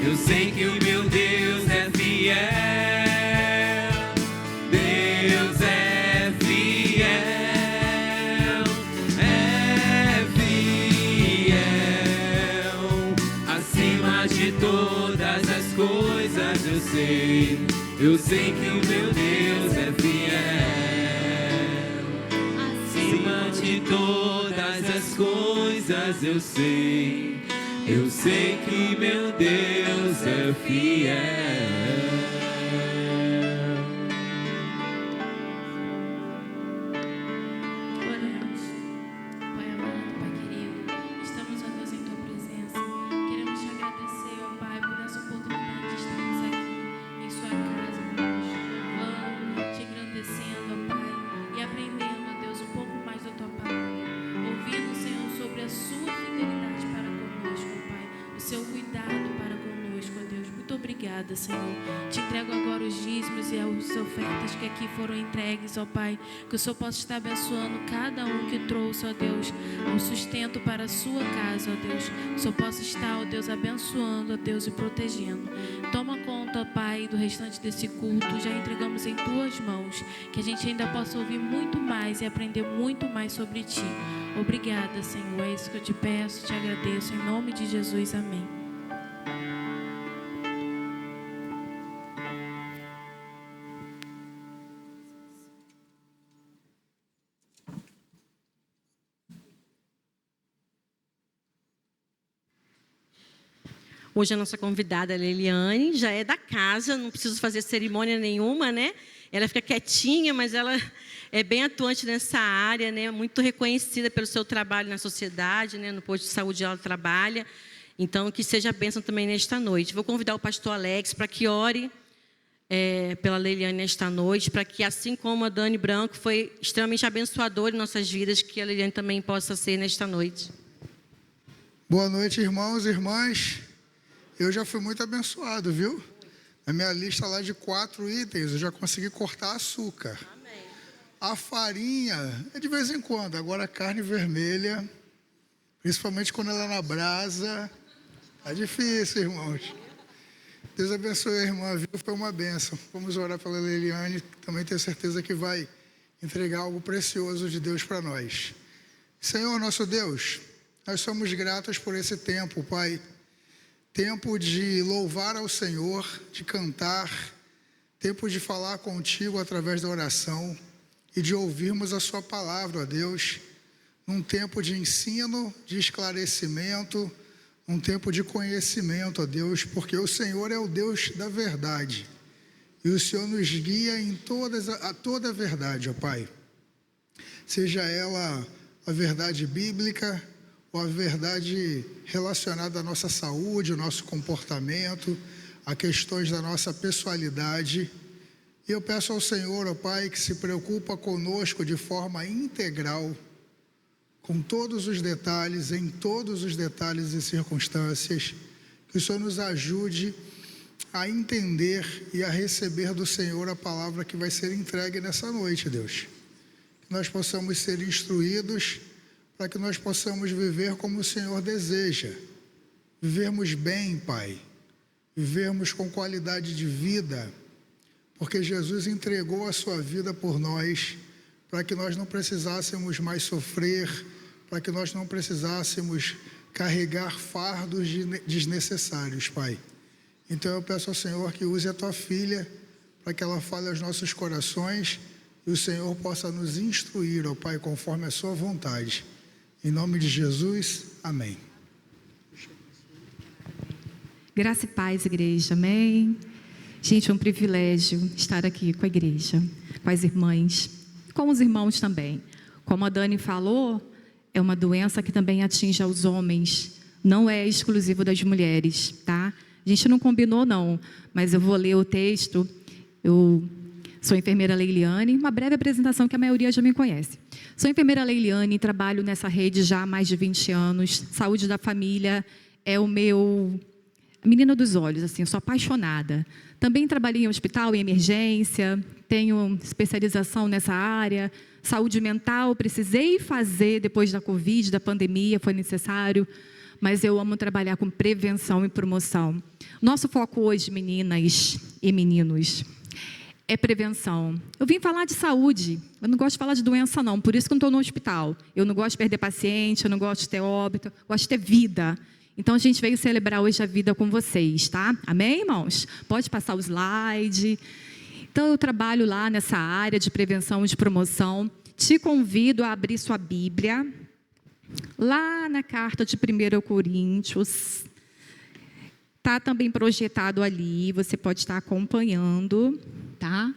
Eu sei que o meu Deus é fiel. Deus é fiel, acima de todas as coisas eu sei que o meu Deus é fiel. de todas as coisas eu sei que meu Deus é fiel. Senhor, te entrego agora os dízimos e as ofertas que aqui foram entregues, ó Pai, que o Senhor possa estar abençoando cada um que trouxe, ó Deus, um sustento para a sua casa, ó Deus, que o Senhor possa estar, ó Deus, abençoando, ó Deus, e protegendo. Toma conta, ó Pai, do restante desse culto, já entregamos em Tuas mãos, que a gente ainda possa ouvir muito mais e aprender muito mais sobre Ti. Obrigada, Senhor, é isso que eu te peço, te agradeço, em nome de Jesus, amém. Hoje a nossa convidada, Leiliane, já é da casa, não preciso fazer cerimônia nenhuma, né? Ela fica quietinha, mas ela é bem atuante nessa área, né? Muito reconhecida pelo seu trabalho na sociedade, né? No posto de saúde ela trabalha. Então, que seja a bênção também nesta noite. Vou convidar o pastor Alex para que ore pela Leiliane nesta noite, para que, assim como a Dani Branco foi extremamente abençoadora em nossas vidas, que a Leiliane também possa ser nesta noite. Boa noite, irmãos e irmãs. Eu já fui muito abençoado, viu? Na minha lista lá de 4 itens, eu já consegui cortar açúcar. Amém. A farinha é de vez em quando. Agora a carne vermelha, principalmente quando ela é na brasa, é difícil, irmãos. Deus abençoe a irmã, viu? Foi uma bênção. Vamos orar pela Leiliane, também tenho certeza que vai entregar algo precioso de Deus para nós. Senhor, nosso Deus, nós somos gratos por esse tempo, Pai. Tempo de louvar ao Senhor, de cantar, tempo de falar contigo através da oração e de ouvirmos a sua palavra, ó Deus, num tempo de ensino, de esclarecimento, um tempo de conhecimento, ó Deus, porque o Senhor é o Deus da verdade e o Senhor nos guia em toda a verdade, ó Pai. Seja ela a verdade bíblica, ou a verdade relacionada à nossa saúde, ao nosso comportamento, a questões da nossa pessoalidade. E eu peço ao Senhor, ó Pai, que se preocupa conosco de forma integral, com todos os detalhes, em todos os detalhes e circunstâncias, que o Senhor nos ajude a entender e a receber do Senhor a palavra que vai ser entregue nessa noite, Deus. Que nós possamos ser instruídos para que nós possamos viver como o Senhor deseja. Vivermos bem, Pai. Vivermos com qualidade de vida, porque Jesus entregou a sua vida por nós, para que nós não precisássemos mais sofrer, para que nós não precisássemos carregar fardos desnecessários, Pai. Então eu peço ao Senhor que use a tua filha, para que ela fale aos nossos corações, e o Senhor possa nos instruir, ó Pai, conforme a sua vontade. Em nome de Jesus, amém. Graça e paz, igreja, amém. Gente, é um privilégio estar aqui com a igreja, com as irmãs, com os irmãos também. Como a Dani falou, é uma doença que também atinge aos homens, não é exclusivo das mulheres, tá? A gente não combinou não, mas eu vou ler o texto. Eu sou enfermeira Leiliane, uma breve apresentação que a maioria já me conhece. Sou enfermeira Leiliane, trabalho nessa rede já há mais de 20 anos. Saúde da família é o meu... menina dos olhos, assim, eu sou apaixonada. Também trabalhei em hospital, em emergência, tenho especialização nessa área. Saúde mental, precisei fazer depois da Covid, da pandemia, foi necessário. Mas eu amo trabalhar com prevenção e promoção. Nosso foco hoje, meninas e meninos, é prevenção. Eu vim falar de saúde, eu não gosto de falar de doença não, por isso que eu não estou no hospital. Eu não gosto de perder paciente, eu não gosto de ter óbito, eu gosto de ter vida. Então a gente veio celebrar hoje a vida com vocês, tá? Amém, irmãos? Pode passar o slide. Então eu trabalho lá nessa área de prevenção e de promoção. te convido a abrir sua Bíblia, lá na carta de 1 Coríntios. Está também projetado ali, você pode estar acompanhando, tá?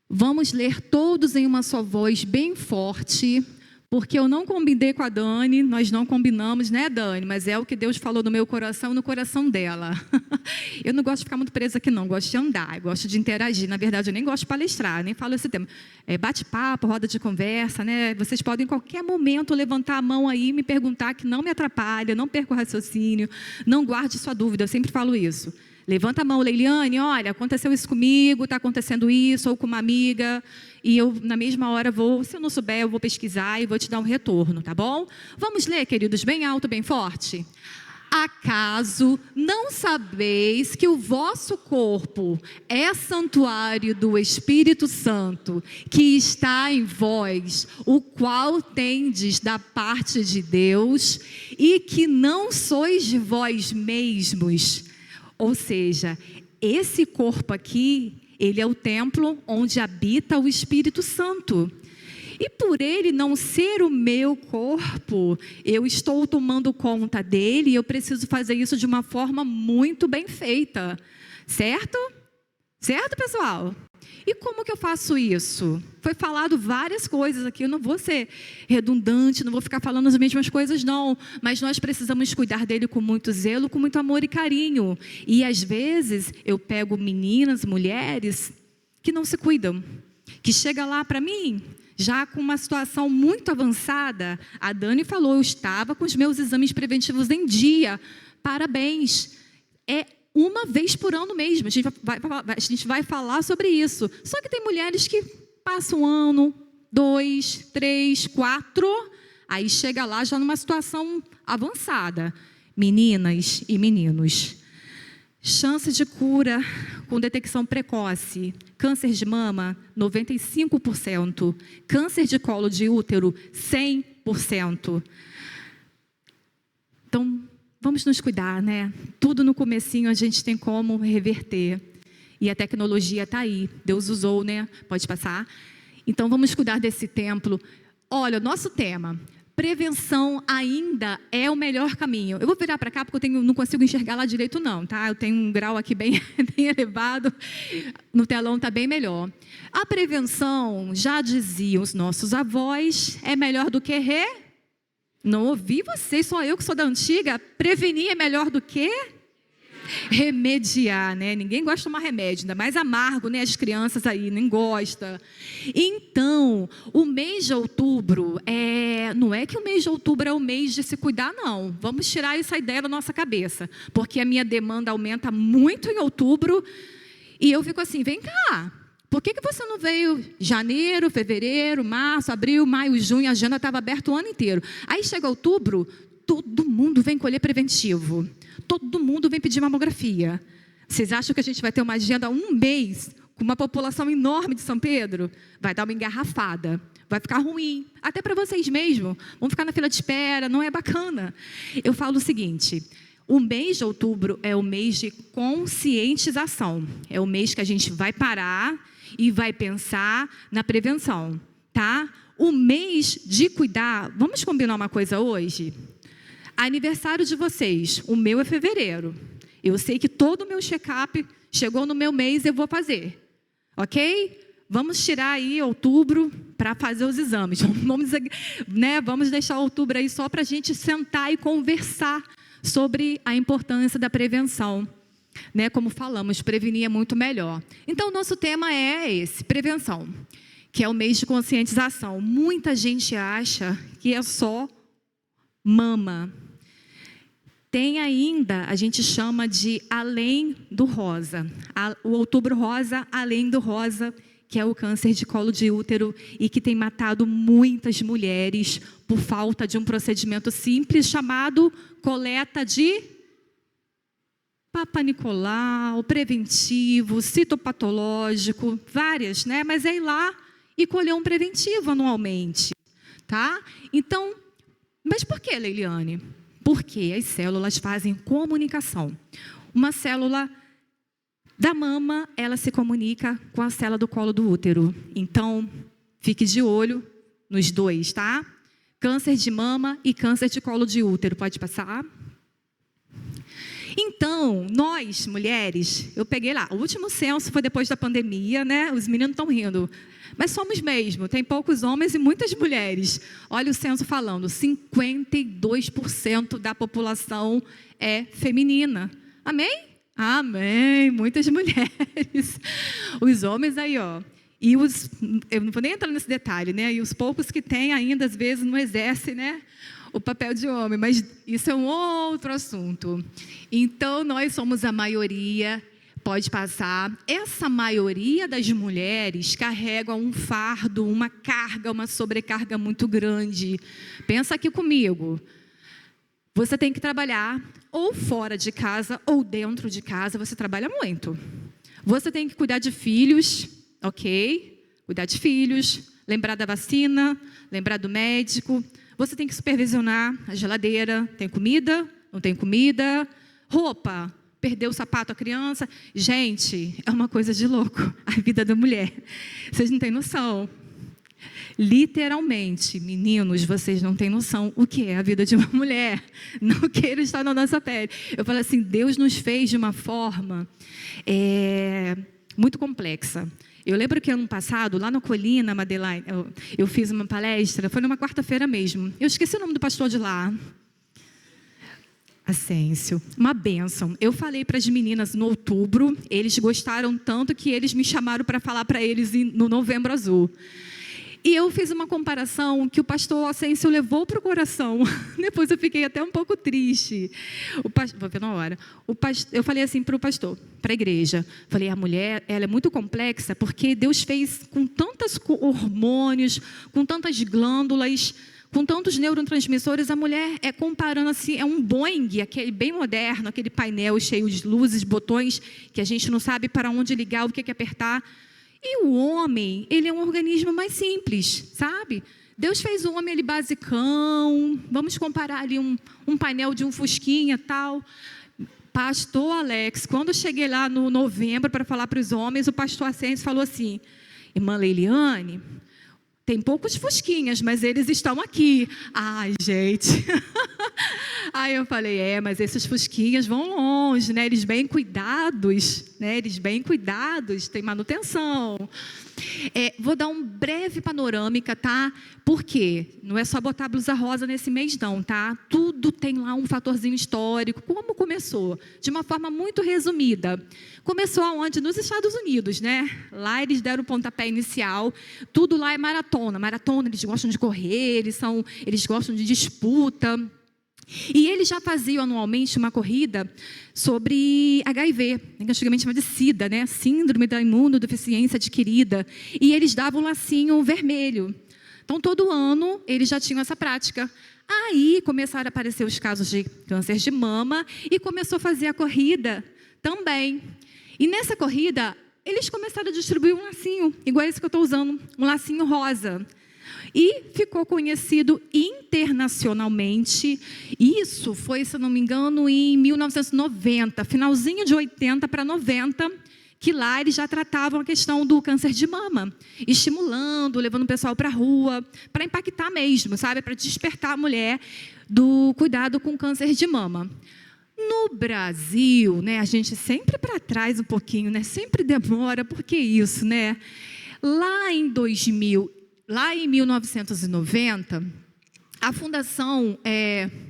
Vamos ler todos em uma só voz, bem forte, porque eu não combinei com a Dani, nós não combinamos, né, Dani? Mas é o que Deus falou no meu coração e no coração dela. Eu não gosto de ficar muito presa aqui, não. Gosto de andar, gosto de interagir. Na verdade, eu nem gosto de palestrar, nem falo esse tema. É bate-papo, roda de conversa, né? Vocês podem, em qualquer momento, levantar a mão aí e me perguntar, que não me atrapalha, não perca o raciocínio, não guarde sua dúvida. Eu sempre falo isso. Levanta a mão, Leiliane, olha, aconteceu isso comigo, está acontecendo isso, ou com uma amiga, e eu, na mesma hora, se eu não souber, eu vou pesquisar e vou te dar um retorno, tá bom? Vamos ler, queridos, bem alto, bem forte? Acaso não sabeis que o vosso corpo é santuário do Espírito Santo, que está em vós, o qual tendes da parte de Deus, e que não sois de vós mesmos? Ou seja, esse corpo aqui, ele é o templo onde habita o Espírito Santo. E por ele não ser o meu corpo, eu estou tomando conta dele e eu preciso fazer isso de uma forma muito bem feita. Certo? Certo, pessoal? E como que eu faço isso? Foi falado várias coisas aqui, eu não vou ser redundante, não vou ficar falando as mesmas coisas, não. Mas nós precisamos cuidar dele com muito zelo, com muito amor e carinho. E às vezes eu pego meninas, mulheres que não se cuidam, que chega lá para mim já com uma situação muito avançada. A Dani falou, eu estava com os meus exames preventivos em dia. Parabéns. É uma vez por ano mesmo, a gente vai falar sobre isso. Só que tem mulheres que passam 1 ano, 2, 3, 4, aí chega lá já numa situação avançada. Meninas e meninos, chance de cura com detecção precoce, câncer de mama, 95%, câncer de colo de útero, 100%. Então, vamos nos cuidar, né? Tudo no comecinho a gente tem como reverter. E a tecnologia está aí. Deus usou, né? Pode passar. Então, vamos cuidar desse templo. Olha, o nosso tema, prevenção ainda é o melhor caminho. Eu vou virar para cá porque eu não consigo enxergar lá direito, não, tá? Eu tenho um grau aqui bem, bem elevado. No telão está bem melhor. A prevenção, já diziam os nossos avós, é melhor do que Não ouvi vocês, só eu que sou da antiga. Prevenir é melhor do que remediar, né? Ninguém gosta de tomar remédio, ainda mais amargo, né? As crianças aí nem gostam. Então, o mês de outubro, não é que o mês de outubro é o mês de se cuidar, não. Vamos tirar essa ideia da nossa cabeça, porque a minha demanda aumenta muito em outubro, e eu fico assim, vem cá, por que você não veio janeiro, fevereiro, março, abril, maio, junho, a agenda estava aberta o ano inteiro. Aí chega outubro, todo mundo vem colher preventivo. Todo mundo vem pedir mamografia. Vocês acham que a gente vai ter uma agenda 1 mês com uma população enorme de São Pedro? Vai dar uma engarrafada. Vai ficar ruim. Até para vocês mesmos. Vão ficar na fila de espera. Não é bacana. Eu falo o seguinte, o mês de outubro é o mês de conscientização. É o mês que a gente vai parar e vai pensar na prevenção, tá? O mês de cuidar, vamos combinar uma coisa hoje? Aniversário de vocês, o meu é fevereiro. Eu sei que todo o meu check-up chegou no meu mês, eu vou fazer, ok? Vamos tirar aí outubro para fazer os exames. Vamos deixar outubro aí só para a gente sentar e conversar sobre a importância da prevenção. Né, como falamos, prevenir é muito melhor. Então, o nosso tema é esse, prevenção, que é o mês de conscientização. Muita gente acha que é só mama. Tem ainda, a gente chama de além do rosa. O outubro rosa, além do rosa, que é o câncer de colo de útero e que tem matado muitas mulheres por falta de um procedimento simples chamado coleta de Papa Nicolau, preventivo, citopatológico, várias, né? Mas é ir lá e colher um preventivo anualmente, tá? Então, mas por que, Leiliane? Porque as células fazem comunicação. Uma célula da mama, ela se comunica com a célula do colo do útero. Então, Fique de olho nos dois, tá? Câncer de mama e câncer de colo de útero. Pode passar? Então, nós, mulheres, eu peguei lá, o último censo foi depois da pandemia, né? Os meninos estão rindo. Mas somos mesmo, tem poucos homens e muitas mulheres. Olha o censo falando, 52% da população é feminina. Amém? Amém, muitas mulheres. Os homens aí, ó. E eu não vou nem entrar nesse detalhe, né? E os poucos que têm ainda, às vezes, não exercem, né, o papel de homem. Mas isso é um outro assunto. Então, nós somos a maioria. Pode passar. Essa maioria das mulheres carregam um fardo, uma carga, uma sobrecarga muito grande. Pensa aqui comigo. Você tem que trabalhar ou fora de casa ou dentro de casa. Você trabalha muito. Você tem que cuidar de filhos, ok? Cuidar de filhos, lembrar da vacina, lembrar do médico. Você tem que supervisionar a geladeira. Tem comida? Não tem comida? Roupa? Perdeu o sapato a criança. Gente, é uma coisa de louco a vida da mulher. Vocês não têm noção. Literalmente, meninos, vocês não têm noção o que é a vida de uma mulher. Não queira estar na nossa pele. Eu falo assim, Deus nos fez de uma forma muito complexa. Eu lembro que ano passado, lá na Colina, Madeline, eu fiz uma palestra, foi numa quarta-feira mesmo. Eu esqueci o nome do pastor de lá. Ascêncio, uma bênção. Eu falei para as meninas no outubro, eles gostaram tanto que eles me chamaram para falar para eles no Novembro Azul. E eu fiz uma comparação que o pastor Ascêncio levou para o coração. Depois eu fiquei até um pouco triste. Vou ver na hora. Eu falei assim para o pastor, para a igreja. Falei, a mulher, ela é muito complexa porque Deus fez com tantos hormônios, com tantas glândulas, com tantos neurotransmissores. A mulher comparando assim, é um Boeing, aquele bem moderno, aquele painel cheio de luzes, botões, que a gente não sabe para onde ligar, o que apertar. E o homem, ele é um organismo mais simples, sabe? Deus fez o homem ali basicão. Vamos comparar ali um painel de um Fusquinha, tal. Pastor Alex, quando eu cheguei lá no novembro para falar para os homens, o pastor Ascêncio falou assim, irmã Leiliane, tem poucos Fusquinhas, mas eles estão aqui. Ai, gente. Aí eu falei, mas esses Fusquinhas vão longe, né? Eles bem cuidados, né? Eles bem cuidados, tem manutenção. Vou dar um breve panorâmica, tá? Por quê? Não é só botar blusa rosa nesse mês, não, tá? Tudo tem lá um fatorzinho histórico. Como começou? De uma forma muito resumida. Começou aonde? Nos Estados Unidos, né? Lá eles deram o pontapé inicial. Tudo lá é maratona. Maratona, eles gostam de correr, eles gostam de disputa. E eles já faziam anualmente uma corrida sobre HIV, que antigamente chamava de SIDA, né? Síndrome da imunodeficiência adquirida. E eles davam um lacinho vermelho. Então, todo ano, eles já tinham essa prática. Aí, começaram a aparecer os casos de câncer de mama e começou a fazer a corrida também. E nessa corrida, eles começaram a distribuir um lacinho, igual esse que eu estou usando, um lacinho rosa. E ficou conhecido internacionalmente. Isso foi, se não me engano, em 1990, finalzinho de 80 para 90, que lá eles já tratavam a questão do câncer de mama, estimulando, levando o pessoal para a rua, para impactar mesmo, sabe? Para despertar a mulher do cuidado com o câncer de mama. No Brasil, né, a gente sempre para trás um pouquinho, né? Sempre demora, por que isso, né? Lá em 1990, a fundação,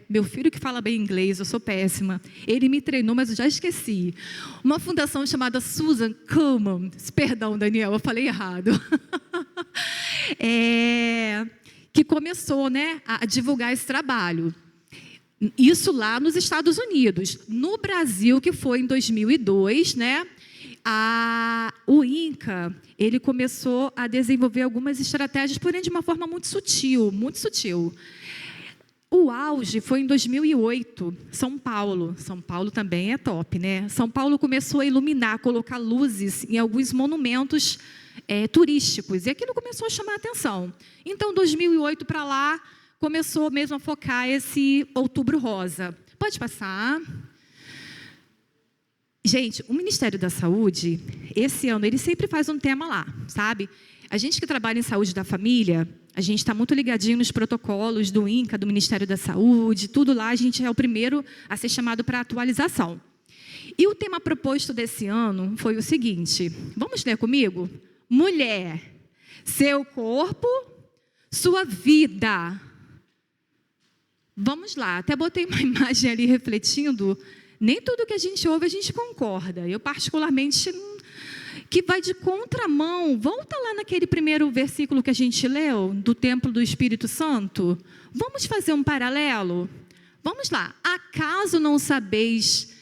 meu filho que fala bem inglês, eu sou péssima, ele me treinou, mas eu já esqueci. Uma fundação chamada Susan Komen, perdão, Daniel, eu falei errado, que começou, né, a divulgar esse trabalho. Isso lá nos Estados Unidos. No Brasil, que foi em 2002, né? O INCA, ele começou a desenvolver algumas estratégias, porém de uma forma muito sutil, muito sutil. O auge foi em 2008, São Paulo. São Paulo também é top, né? São Paulo começou a iluminar, colocar luzes em alguns monumentos turísticos, e aquilo começou a chamar a atenção. Então, 2008 para lá, começou mesmo a focar esse Outubro Rosa. Pode passar. Gente, o Ministério da Saúde, esse ano, ele sempre faz um tema lá, sabe? A gente que trabalha em saúde da família, a gente está muito ligadinho nos protocolos do INCA, do Ministério da Saúde, tudo lá, a gente é o primeiro a ser chamado para atualização. E o tema proposto desse ano foi o seguinte, vamos ler comigo? Mulher, seu corpo, sua vida. Vamos lá, até botei uma imagem ali refletindo, nem tudo que a gente ouve a gente concorda. Eu particularmente, que vai de contramão. Volta lá naquele primeiro versículo que a gente leu, do templo do Espírito Santo. Vamos fazer um paralelo? Vamos lá. Acaso não sabeis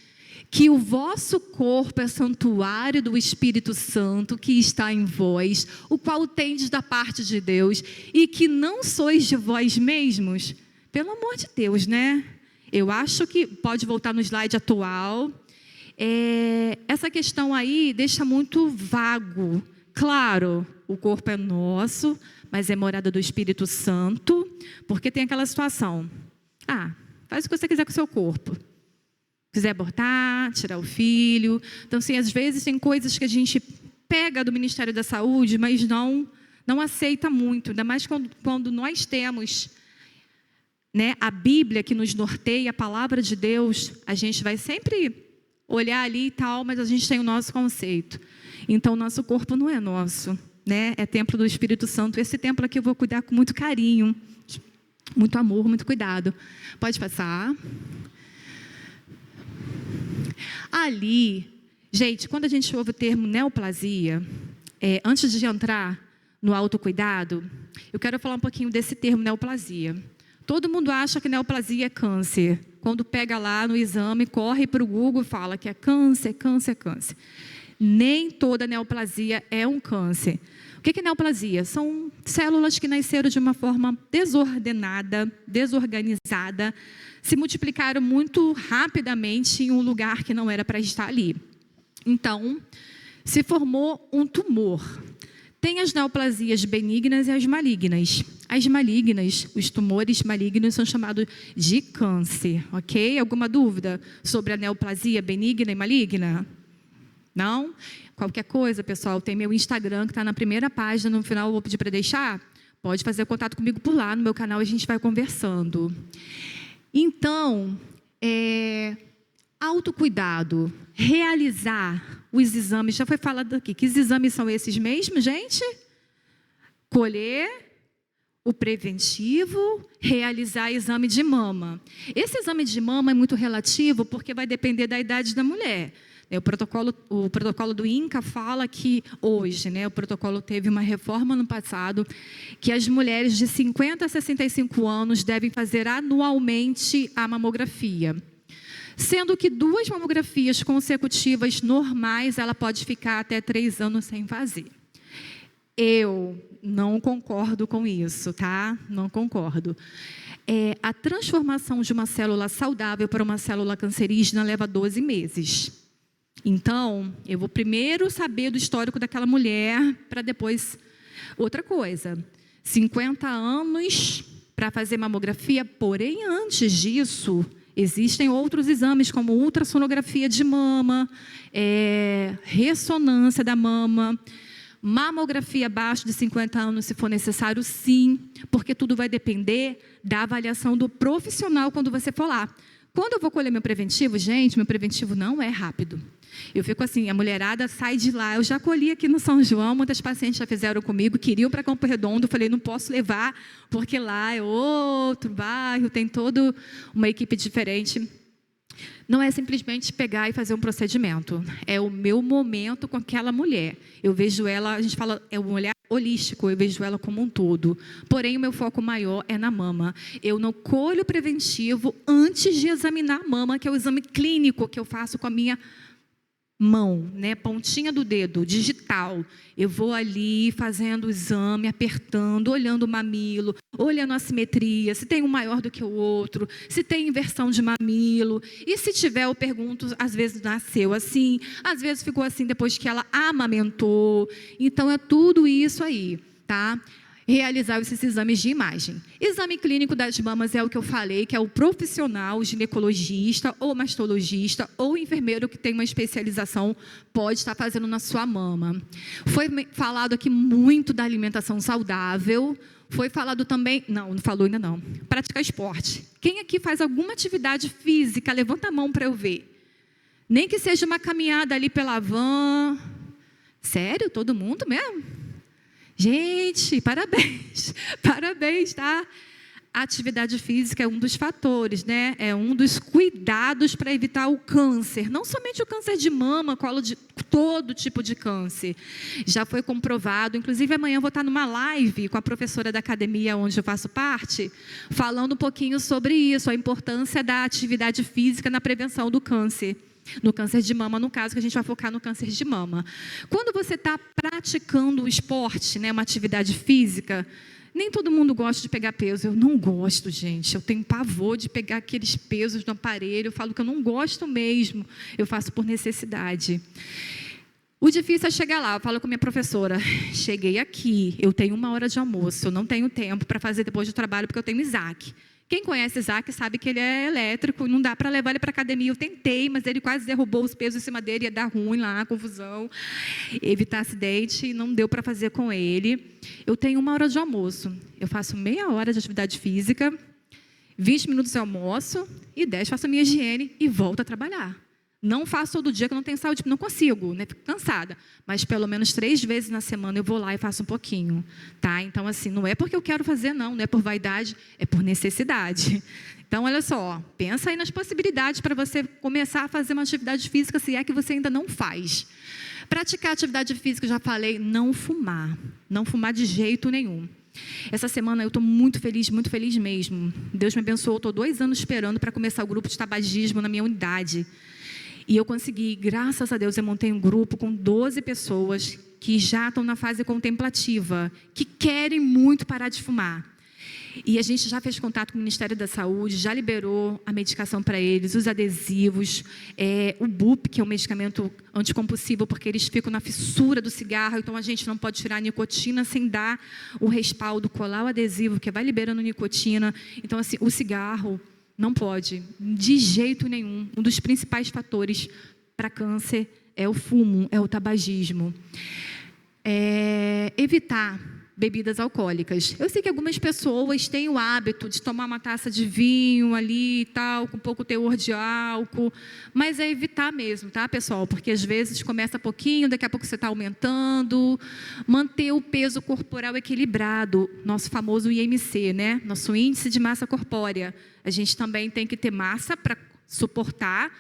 que o vosso corpo é santuário do Espírito Santo que está em vós, o qual tendes da parte de Deus, e que não sois de vós mesmos? Pelo amor de Deus, né? Eu acho que pode voltar no slide atual. Essa questão aí deixa muito vago. Claro, o corpo é nosso, mas é morada do Espírito Santo, porque tem aquela situação. Faz o que você quiser com o seu corpo. Quiser abortar, tirar o filho. Então, assim, às vezes tem coisas que a gente pega do Ministério da Saúde, mas não aceita muito. Ainda mais quando nós temos, né, a Bíblia que nos norteia, a palavra de Deus, a gente vai sempre olhar ali e tal, mas a gente tem o nosso conceito. Então, o nosso corpo não é nosso, né? É templo do Espírito Santo. Esse templo aqui eu vou cuidar com muito carinho, muito amor, muito cuidado. Pode passar. Ali, gente, quando a gente ouve o termo neoplasia, antes de entrar no autocuidado, eu quero falar um pouquinho desse termo neoplasia. Todo mundo acha que neoplasia é câncer. Quando pega lá no exame, corre para o Google e fala que é câncer, câncer, câncer. Nem toda neoplasia é um câncer. O que é neoplasia? São células que nasceram de uma forma desordenada, desorganizada, se multiplicaram muito rapidamente em um lugar que não era para estar ali. Então, se formou um tumor. Tem as neoplasias benignas e as malignas. As malignas, os tumores malignos são chamados de câncer, ok? Alguma dúvida sobre a neoplasia benigna e maligna? Não? Qualquer coisa, pessoal, tem meu Instagram que está na primeira página, no final eu vou pedir para deixar. Pode fazer contato comigo por lá, no meu canal, a gente vai conversando. Então, autocuidado, realizar os exames, já foi falado aqui, que exames são esses mesmos, gente? Colher, o preventivo, realizar exame de mama. Esse exame de mama é muito relativo, porque vai depender da idade da mulher. O protocolo do INCA fala que hoje, o protocolo teve uma reforma no passado, que as mulheres de 50 a 65 anos devem fazer anualmente a mamografia. Sendo que 2 mamografias consecutivas normais, ela pode ficar até 3 anos sem fazer. Eu não concordo com isso, tá? Não concordo. A transformação de uma célula saudável para uma célula cancerígena leva 12 meses. Então, eu vou primeiro saber do histórico daquela mulher, para depois... Outra coisa, 50 anos para fazer mamografia, porém, antes disso, existem outros exames, como ultrassonografia de mama, ressonância da mama, mamografia abaixo de 50 anos, se for necessário, sim, porque tudo vai depender da avaliação do profissional quando você for lá. Quando eu vou colher meu preventivo, gente, meu preventivo não é rápido. Eu fico assim, a mulherada sai de lá. Eu já colhi aqui no São João, muitas pacientes já fizeram comigo, queriam para Campo Redondo. Eu falei, não posso levar, porque lá é outro bairro, tem toda uma equipe diferente. Não é simplesmente pegar e fazer um procedimento. É o meu momento com aquela mulher. Eu vejo ela, a gente fala, é um olhar holístico, eu vejo ela como um todo. Porém, o meu foco maior é na mama. Eu não colho preventivo antes de examinar a mama, que é o exame clínico que eu faço com a minha mão, pontinha do dedo, digital. Eu vou ali fazendo o exame, apertando, olhando o mamilo, olhando a simetria, se tem um maior do que o outro, se tem inversão de mamilo. E se tiver, eu pergunto, às vezes nasceu assim, às vezes ficou assim depois que ela amamentou. Então, é tudo isso aí, tá? realizar esses exames de imagem. Exame clínico das mamas é o que eu falei, que é o profissional ginecologista ou mastologista ou enfermeiro que tem uma especialização pode estar fazendo na sua mama. Foi falado aqui muito da alimentação saudável. Foi falado também, não falou ainda não, praticar esporte. Quem aqui faz alguma atividade física? Levanta a mão para eu ver. Nem que seja uma caminhada ali pela van. Sério? Todo mundo mesmo? Gente, parabéns. Parabéns, tá? A atividade física é um dos fatores, né? É um dos cuidados para evitar o câncer. Não somente o câncer de mama, colo de todo tipo de câncer. Já foi comprovado. Inclusive, amanhã eu vou estar numa live com a professora da academia onde eu faço parte, falando um pouquinho sobre isso, a importância da atividade física na prevenção do câncer. No câncer de mama, no caso, que a gente vai focar no câncer de mama. Quando você está praticando o esporte, né, uma atividade física, nem todo mundo gosta de pegar peso. Eu não gosto, gente. Eu tenho pavor de pegar aqueles pesos no aparelho. Eu falo que eu não gosto mesmo. Eu faço por necessidade. O difícil é chegar lá. Eu falo com a minha professora, cheguei aqui, eu tenho 1 hora de almoço, eu não tenho tempo para fazer depois do trabalho, porque eu tenho Isaac. Quem conhece Isaac sabe que ele é elétrico, não dá para levar ele para a academia. Eu tentei, mas ele quase derrubou os pesos em cima dele, ia dar ruim lá, confusão, evitar acidente, não deu para fazer com ele. Eu tenho 1 hora de almoço, eu faço meia hora de atividade física, 20 minutos de almoço e 10 faço a minha higiene e volto a trabalhar. Não faço todo dia, que eu não tenho saúde, não consigo, né? Fico cansada. Mas pelo menos 3 vezes na semana eu vou lá e faço um pouquinho, tá? Então, assim, não é porque eu quero fazer, não é por vaidade, é por necessidade. Então, olha só, pensa aí nas possibilidades para você começar a fazer uma atividade física, se é que você ainda não faz. Praticar atividade física, já falei, não fumar de jeito nenhum. Essa semana eu estou muito feliz mesmo. Deus me abençoou, estou 2 anos esperando para começar o grupo de tabagismo na minha unidade. E eu consegui, graças a Deus, eu montei um grupo com 12 pessoas que já estão na fase contemplativa, que querem muito parar de fumar. E a gente já fez contato com o Ministério da Saúde, já liberou a medicação para eles, os adesivos, o BUP, que é um medicamento anticompulsivo, porque eles ficam na fissura do cigarro, então a gente não pode tirar a nicotina sem dar o respaldo, colar o adesivo, que vai liberando nicotina. Então, assim, o cigarro não pode, de jeito nenhum. Um dos principais fatores para câncer é o fumo, é o tabagismo. Evitar bebidas alcoólicas. Eu sei que algumas pessoas têm o hábito de tomar uma taça de vinho ali e tal, com pouco teor de álcool, mas é evitar mesmo, tá, pessoal? Porque às vezes começa pouquinho, daqui a pouco você está aumentando. Manter o peso corporal equilibrado, nosso famoso IMC, né? Nosso índice de massa corpórea. A gente também tem que ter massa para suportar,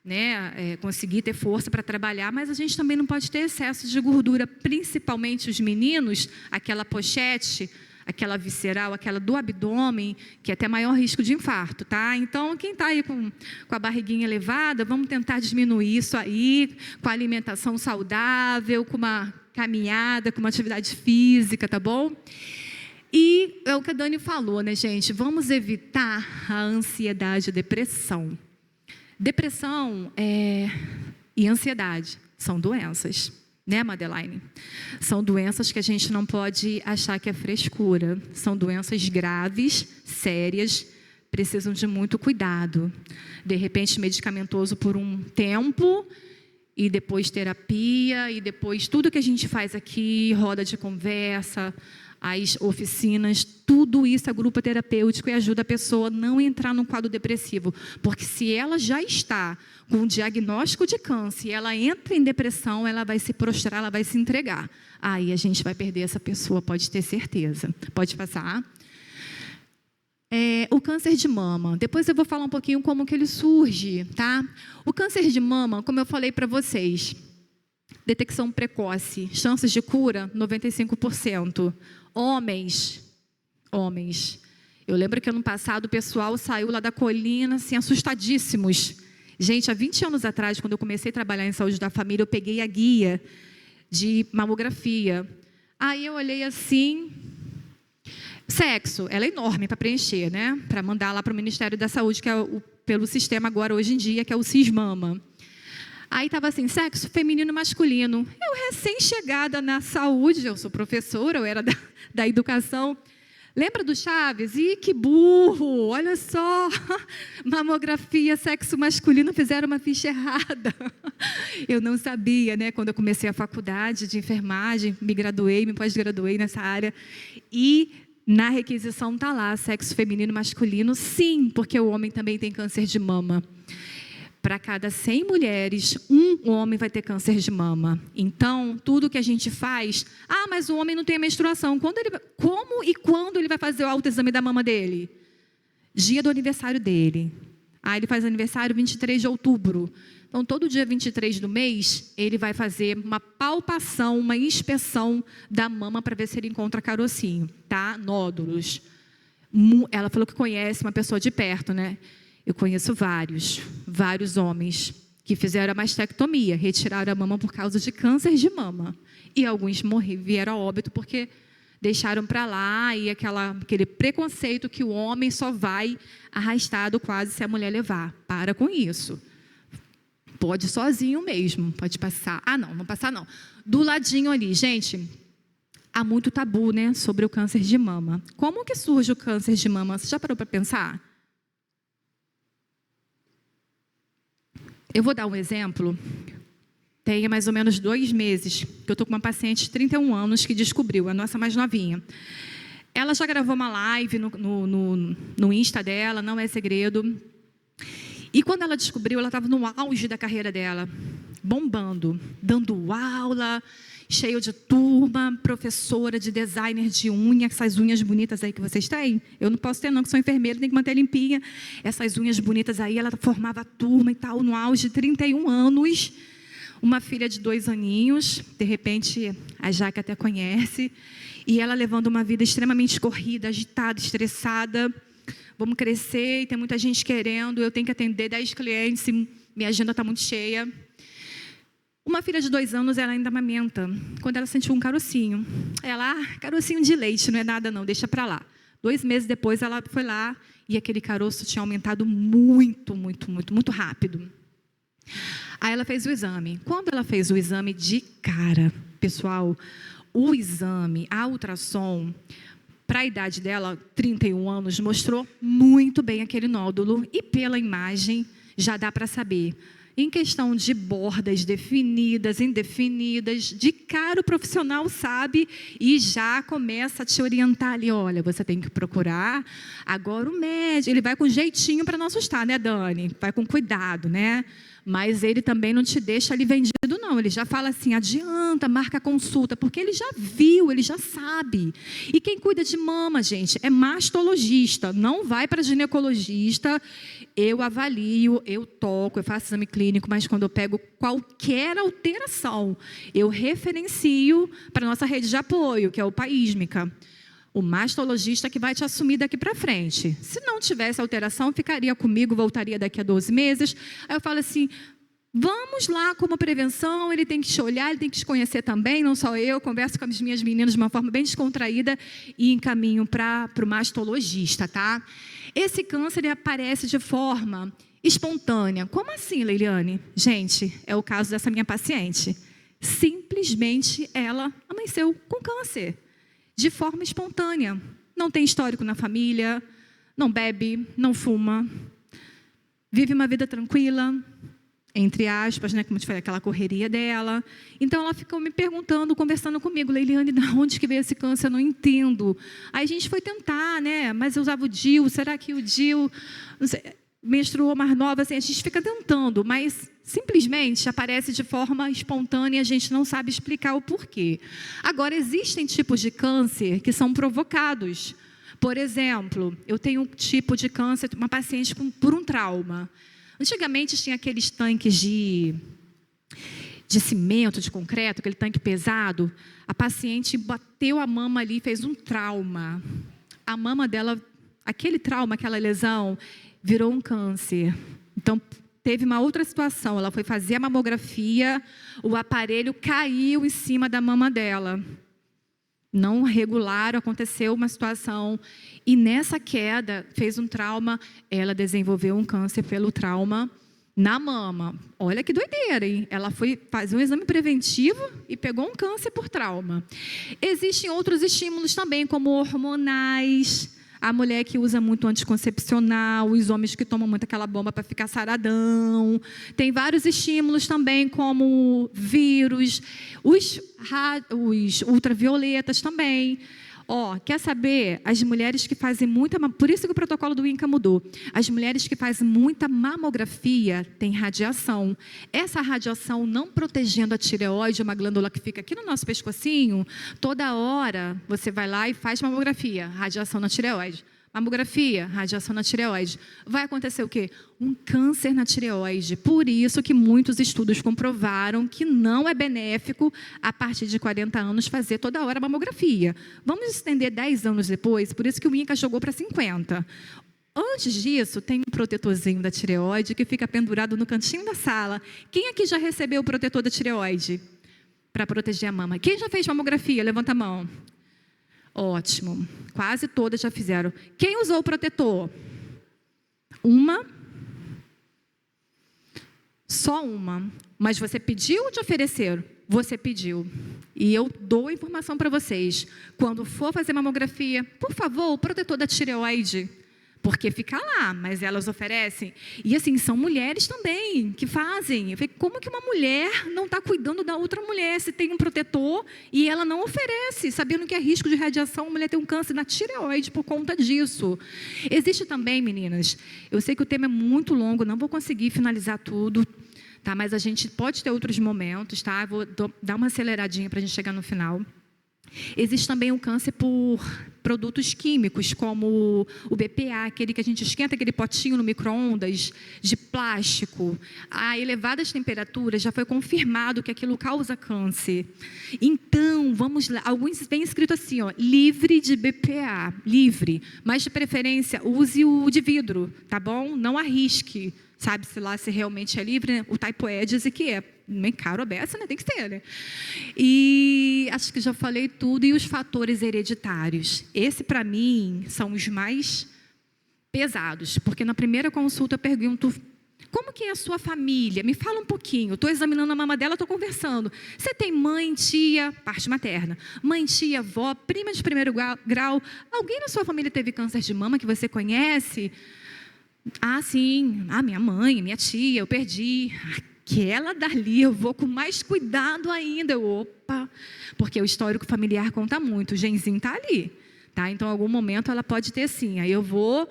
né, conseguir ter força para trabalhar, mas a gente também não pode ter excesso de gordura, principalmente os meninos, aquela pochete, aquela visceral, aquela do abdômen, que é até maior risco de infarto, tá? Então, quem está aí com a barriguinha elevada, vamos tentar diminuir isso aí, com a alimentação saudável, com uma caminhada, com uma atividade física, tá bom? E é o que a Dani falou, né, gente? Vamos evitar a ansiedade e a depressão. Depressão e ansiedade são doenças, né, Madeline? São doenças que a gente não pode achar que é frescura. São doenças graves, sérias, precisam de muito cuidado. De repente, medicamentoso por um tempo, e depois terapia, e depois tudo que a gente faz aqui, roda de conversa, as oficinas, tudo isso é grupo terapêutico e ajuda a pessoa a não entrar num quadro depressivo. Porque se ela já está com um diagnóstico de câncer e ela entra em depressão, ela vai se prostrar, ela vai se entregar. Aí a gente vai perder essa pessoa, pode ter certeza. Pode passar. O câncer de mama. Depois eu vou falar um pouquinho como que ele surge, tá? O câncer de mama, como eu falei para vocês, detecção precoce, chances de cura, 95%. Homens. Eu lembro que ano passado o pessoal saiu lá da colina, assim, assustadíssimos. Gente, há 20 anos atrás, quando eu comecei a trabalhar em saúde da família, eu peguei a guia de mamografia. Aí eu olhei assim, sexo, ela é enorme para preencher, né? Para mandar lá para o Ministério da Saúde, que é pelo sistema agora, hoje em dia, que é o Cismama. Aí estava assim, sexo feminino e masculino. Eu recém-chegada na saúde, eu sou professora, eu era da educação. Lembra do Chaves? Ih, que burro, olha só, mamografia, sexo masculino, fizeram uma ficha errada. Eu não sabia, né? Quando eu comecei a faculdade de enfermagem, me graduei, me pós-graduei nessa área. E na requisição está lá, sexo feminino e masculino, sim, porque o homem também tem câncer de mama. Para cada 100 mulheres, um homem vai ter câncer de mama. Então, tudo que a gente faz... Ah, mas o homem não tem a menstruação. Como e quando ele vai fazer o autoexame da mama dele? Dia do aniversário dele. Ah, ele faz aniversário 23 de outubro. Então, todo dia 23 do mês, ele vai fazer uma palpação, uma inspeção da mama para ver se ele encontra carocinho, tá? Nódulos. Ela falou que conhece uma pessoa de perto, né? Eu conheço vários homens que fizeram a mastectomia, retiraram a mama por causa de câncer de mama. E alguns vieram a óbito porque deixaram para lá e aquele preconceito que o homem só vai arrastado quase se a mulher levar. Para com isso. Pode sozinho mesmo, pode passar. Ah, não passar não. Do ladinho ali, gente, há muito tabu, né, sobre o câncer de mama. Como que surge o câncer de mama? Você já parou para pensar? Eu vou dar um exemplo. Tem mais ou menos 2 meses que eu estou com uma paciente de 31 anos que descobriu, a nossa mais novinha. Ela já gravou uma live no Insta dela, não é segredo. E quando ela descobriu, ela estava no auge da carreira dela, bombando, dando aula, cheio de turma, professora de designer de unha, essas unhas bonitas aí que vocês têm. Eu não posso ter não, que sou enfermeira, tem que manter limpinha. Essas unhas bonitas aí, ela formava turma e tal, no auge de 31 anos. Uma filha de 2 aninhos, de repente a Jaque até conhece. E ela levando uma vida extremamente corrida, agitada, estressada. Vamos crescer e tem muita gente querendo, eu tenho que atender 10 clientes, minha agenda está muito cheia. Uma filha de 2 anos, ela ainda amamenta. Quando ela sentiu um carocinho, ela, carocinho de leite, não é nada não, deixa para lá. 2 meses depois, ela foi lá e aquele caroço tinha aumentado muito rápido. Aí ela fez o exame. Quando ela fez o exame de cara, pessoal, o exame, a ultrassom, para a idade dela, 31 anos, mostrou muito bem aquele nódulo e pela imagem já dá para saber. Em questão de bordas definidas, indefinidas, de cara o profissional sabe e já começa a te orientar ali, olha, você tem que procurar agora o médico, ele vai com jeitinho para não assustar, né, Dani? Vai com cuidado, né? Mas ele também não te deixa ali vendido, não. Ele já fala assim, adianta, marca a consulta, porque ele já viu, ele já sabe. E quem cuida de mama, gente, é mastologista, não vai para ginecologista. Eu avalio, eu toco, eu faço exame clínico, mas quando eu pego qualquer alteração, eu referencio para a nossa rede de apoio, que é o Paísmica. O mastologista que vai te assumir daqui para frente. Se não tivesse alteração, ficaria comigo, voltaria daqui a 12 meses. Aí eu falo assim, vamos lá como prevenção, ele tem que te olhar, ele tem que te conhecer também, não só eu, converso com as minhas meninas de uma forma bem descontraída e encaminho para o mastologista, tá? Esse câncer ele aparece de forma espontânea. Como assim, Leiliane? Gente, é o caso dessa minha paciente. Simplesmente ela amanheceu com câncer. De forma espontânea. Não tem histórico na família, não bebe, não fuma, vive uma vida tranquila, entre aspas, né, como eu te falei, aquela correria dela. Então, ela ficou me perguntando, conversando comigo, Leiliane, de onde que veio esse câncer? Eu não entendo. Aí a gente foi tentar, né, mas eu usava o DIU, será que o DIU, não sei, menstruou mais nova, assim, a gente fica tentando, mas simplesmente aparece de forma espontânea e a gente não sabe explicar o porquê. Agora, existem tipos de câncer que são provocados. Por exemplo, eu tenho um tipo de câncer, uma paciente por um trauma. Antigamente tinha aqueles tanques de cimento, de concreto, aquele tanque pesado. A paciente bateu a mama ali e fez um trauma. A mama dela, aquele trauma, aquela lesão, virou um câncer. Então, teve uma outra situação. Ela foi fazer a mamografia, o aparelho caiu em cima da mama dela. Não regularam, aconteceu uma situação. E nessa queda, fez um trauma. Ela desenvolveu um câncer pelo trauma. na mama. Olha que doideira, hein? Ela foi fazer um exame preventivo e pegou um câncer por trauma. Existem outros estímulos também, como hormonais, a mulher que usa muito anticoncepcional, os homens que tomam muito aquela bomba para ficar saradão. Tem vários estímulos também, como vírus, os ultravioletas também. Quer saber? As mulheres que fazem muita... Por isso que o protocolo do INCA mudou. As mulheres que fazem muita mamografia têm radiação. Essa radiação não protegendo a tireoide, uma glândula que fica aqui no nosso pescocinho, toda hora você vai lá e faz mamografia, radiação na tireoide. Mamografia, radiação na tireoide. Vai acontecer o quê? Um câncer na tireoide. Por isso que muitos estudos comprovaram que não é benéfico, a partir de 40 anos, fazer toda hora mamografia. Vamos estender 10 anos depois, por isso que o INCA jogou para 50. Antes disso, tem um protetorzinho da tireoide que fica pendurado no cantinho da sala. Quem aqui já recebeu o protetor da tireoide? Para proteger a mama. Quem já fez mamografia? Levanta a mão. Ótimo. Quase todas já fizeram. Quem usou o protetor? Uma? Só uma. Mas você pediu ou te ofereceram? Você pediu. E eu dou a informação para vocês. Quando for fazer mamografia, por favor, o protetor da tireoide. Porque fica lá, mas elas oferecem. E assim, são mulheres também que fazem. Eu falei, como que uma mulher não está cuidando da outra mulher se tem um protetor e ela não oferece, sabendo que é risco de radiação, a mulher tem um câncer na tireoide por conta disso. Existe também, meninas, eu sei que o tema é muito longo, não vou conseguir finalizar tudo, tá? Mas a gente pode ter outros momentos, tá? Vou dar uma aceleradinha para a gente chegar no final. Existe também o câncer por produtos químicos, como o BPA, aquele que a gente esquenta aquele potinho no micro-ondas, de plástico. A elevadas temperaturas já foi confirmado que aquilo causa câncer. Então, vamos lá. Alguns vem escrito assim, livre de BPA, livre. Mas, de preferência, use o de vidro, tá bom? Não arrisque. Sabe-se lá se realmente é livre, né? O Type E diz que é bem caro a beça, né? Tem que ser, né? E acho que já falei tudo. E os fatores hereditários. Esse, para mim, são os mais pesados. Porque na primeira consulta eu pergunto, como que é a sua família? Me fala um pouquinho. Estou examinando a mama dela, estou conversando. Você tem mãe, tia, parte materna, mãe, tia, avó, prima de primeiro grau? Alguém na sua família teve câncer de mama que você conhece? Ah, sim. Ah, minha mãe, minha tia, eu perdi. Aquela dali eu vou com mais cuidado ainda. Opa! Porque o histórico familiar conta muito. O genzinho está ali. Tá? Então, em algum momento, ela pode ter sim. Aí eu vou...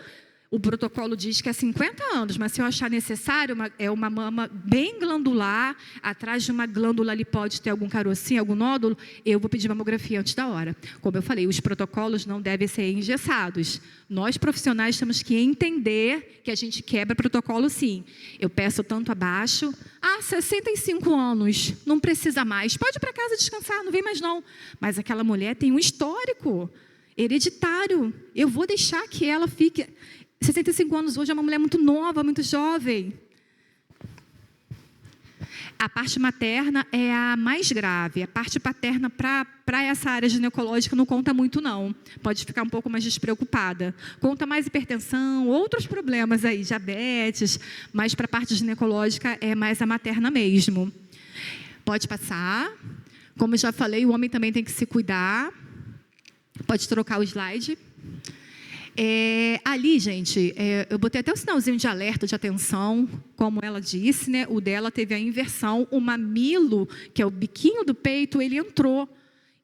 O protocolo diz que é 50 anos, mas se eu achar necessário, é uma mama bem glandular, atrás de uma glândula ali pode ter algum carocinho, algum nódulo, eu vou pedir mamografia antes da hora. Como eu falei, os protocolos não devem ser engessados. Nós, profissionais, temos que entender que a gente quebra protocolo, sim. Eu peço tanto abaixo, 65 anos, não precisa mais, pode ir para casa descansar, não vem mais não. Mas aquela mulher tem um histórico hereditário, eu vou deixar que ela fique... 65 anos hoje é uma mulher muito nova, muito jovem. A parte materna é a mais grave. A parte paterna, para essa área ginecológica, não conta muito, não. Pode ficar um pouco mais despreocupada. Conta mais hipertensão, outros problemas aí, diabetes, mas para a parte ginecológica é mais a materna mesmo. Pode passar. Como eu já falei, o homem também tem que se cuidar. Pode trocar o slide. Ali, gente, eu botei até um sinalzinho de alerta, de atenção, como ela disse, né? O dela teve a inversão, o mamilo, que é o biquinho do peito, ele entrou.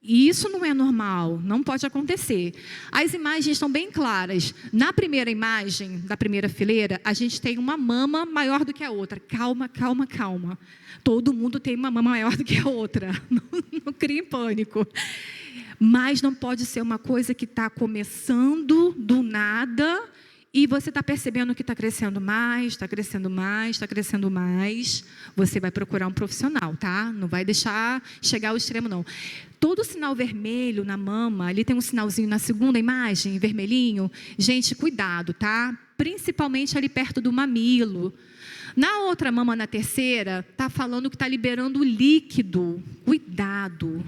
E isso não é normal, não pode acontecer. As imagens estão bem claras. Na primeira imagem, da primeira fileira, a gente tem uma mama maior do que a outra. Calma, calma, calma. Todo mundo tem uma mama maior do que a outra. Não crie pânico. Mas não pode ser uma coisa que está começando do nada e você está percebendo que está crescendo mais, está crescendo mais, está crescendo mais. Você vai procurar um profissional, tá? Não vai deixar chegar ao extremo, não. Todo sinal vermelho na mama, ali tem um sinalzinho na segunda imagem, vermelhinho. Gente, cuidado, tá? Principalmente ali perto do mamilo. Na outra mama, na terceira, está falando que está liberando líquido. Cuidado.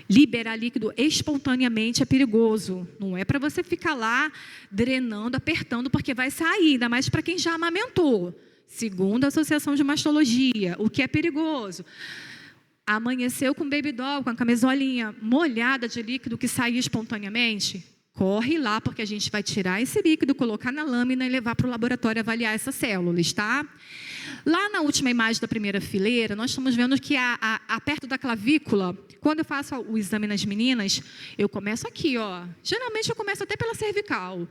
Liberar líquido espontaneamente é perigoso. Não é para você ficar lá drenando, apertando, porque vai sair, ainda mais para quem já amamentou. segundo a Associação de Mastologia, o que é perigoso. Amanheceu com baby doll, com a camisolinha molhada de líquido que saía espontaneamente, corre lá, porque a gente vai tirar esse líquido, colocar na lâmina e levar para o laboratório avaliar essas células, tá? Lá na última imagem da primeira fileira, nós estamos vendo que perto da clavícula, quando eu faço o exame nas meninas, eu começo aqui, ó. Geralmente eu começo até pela cervical.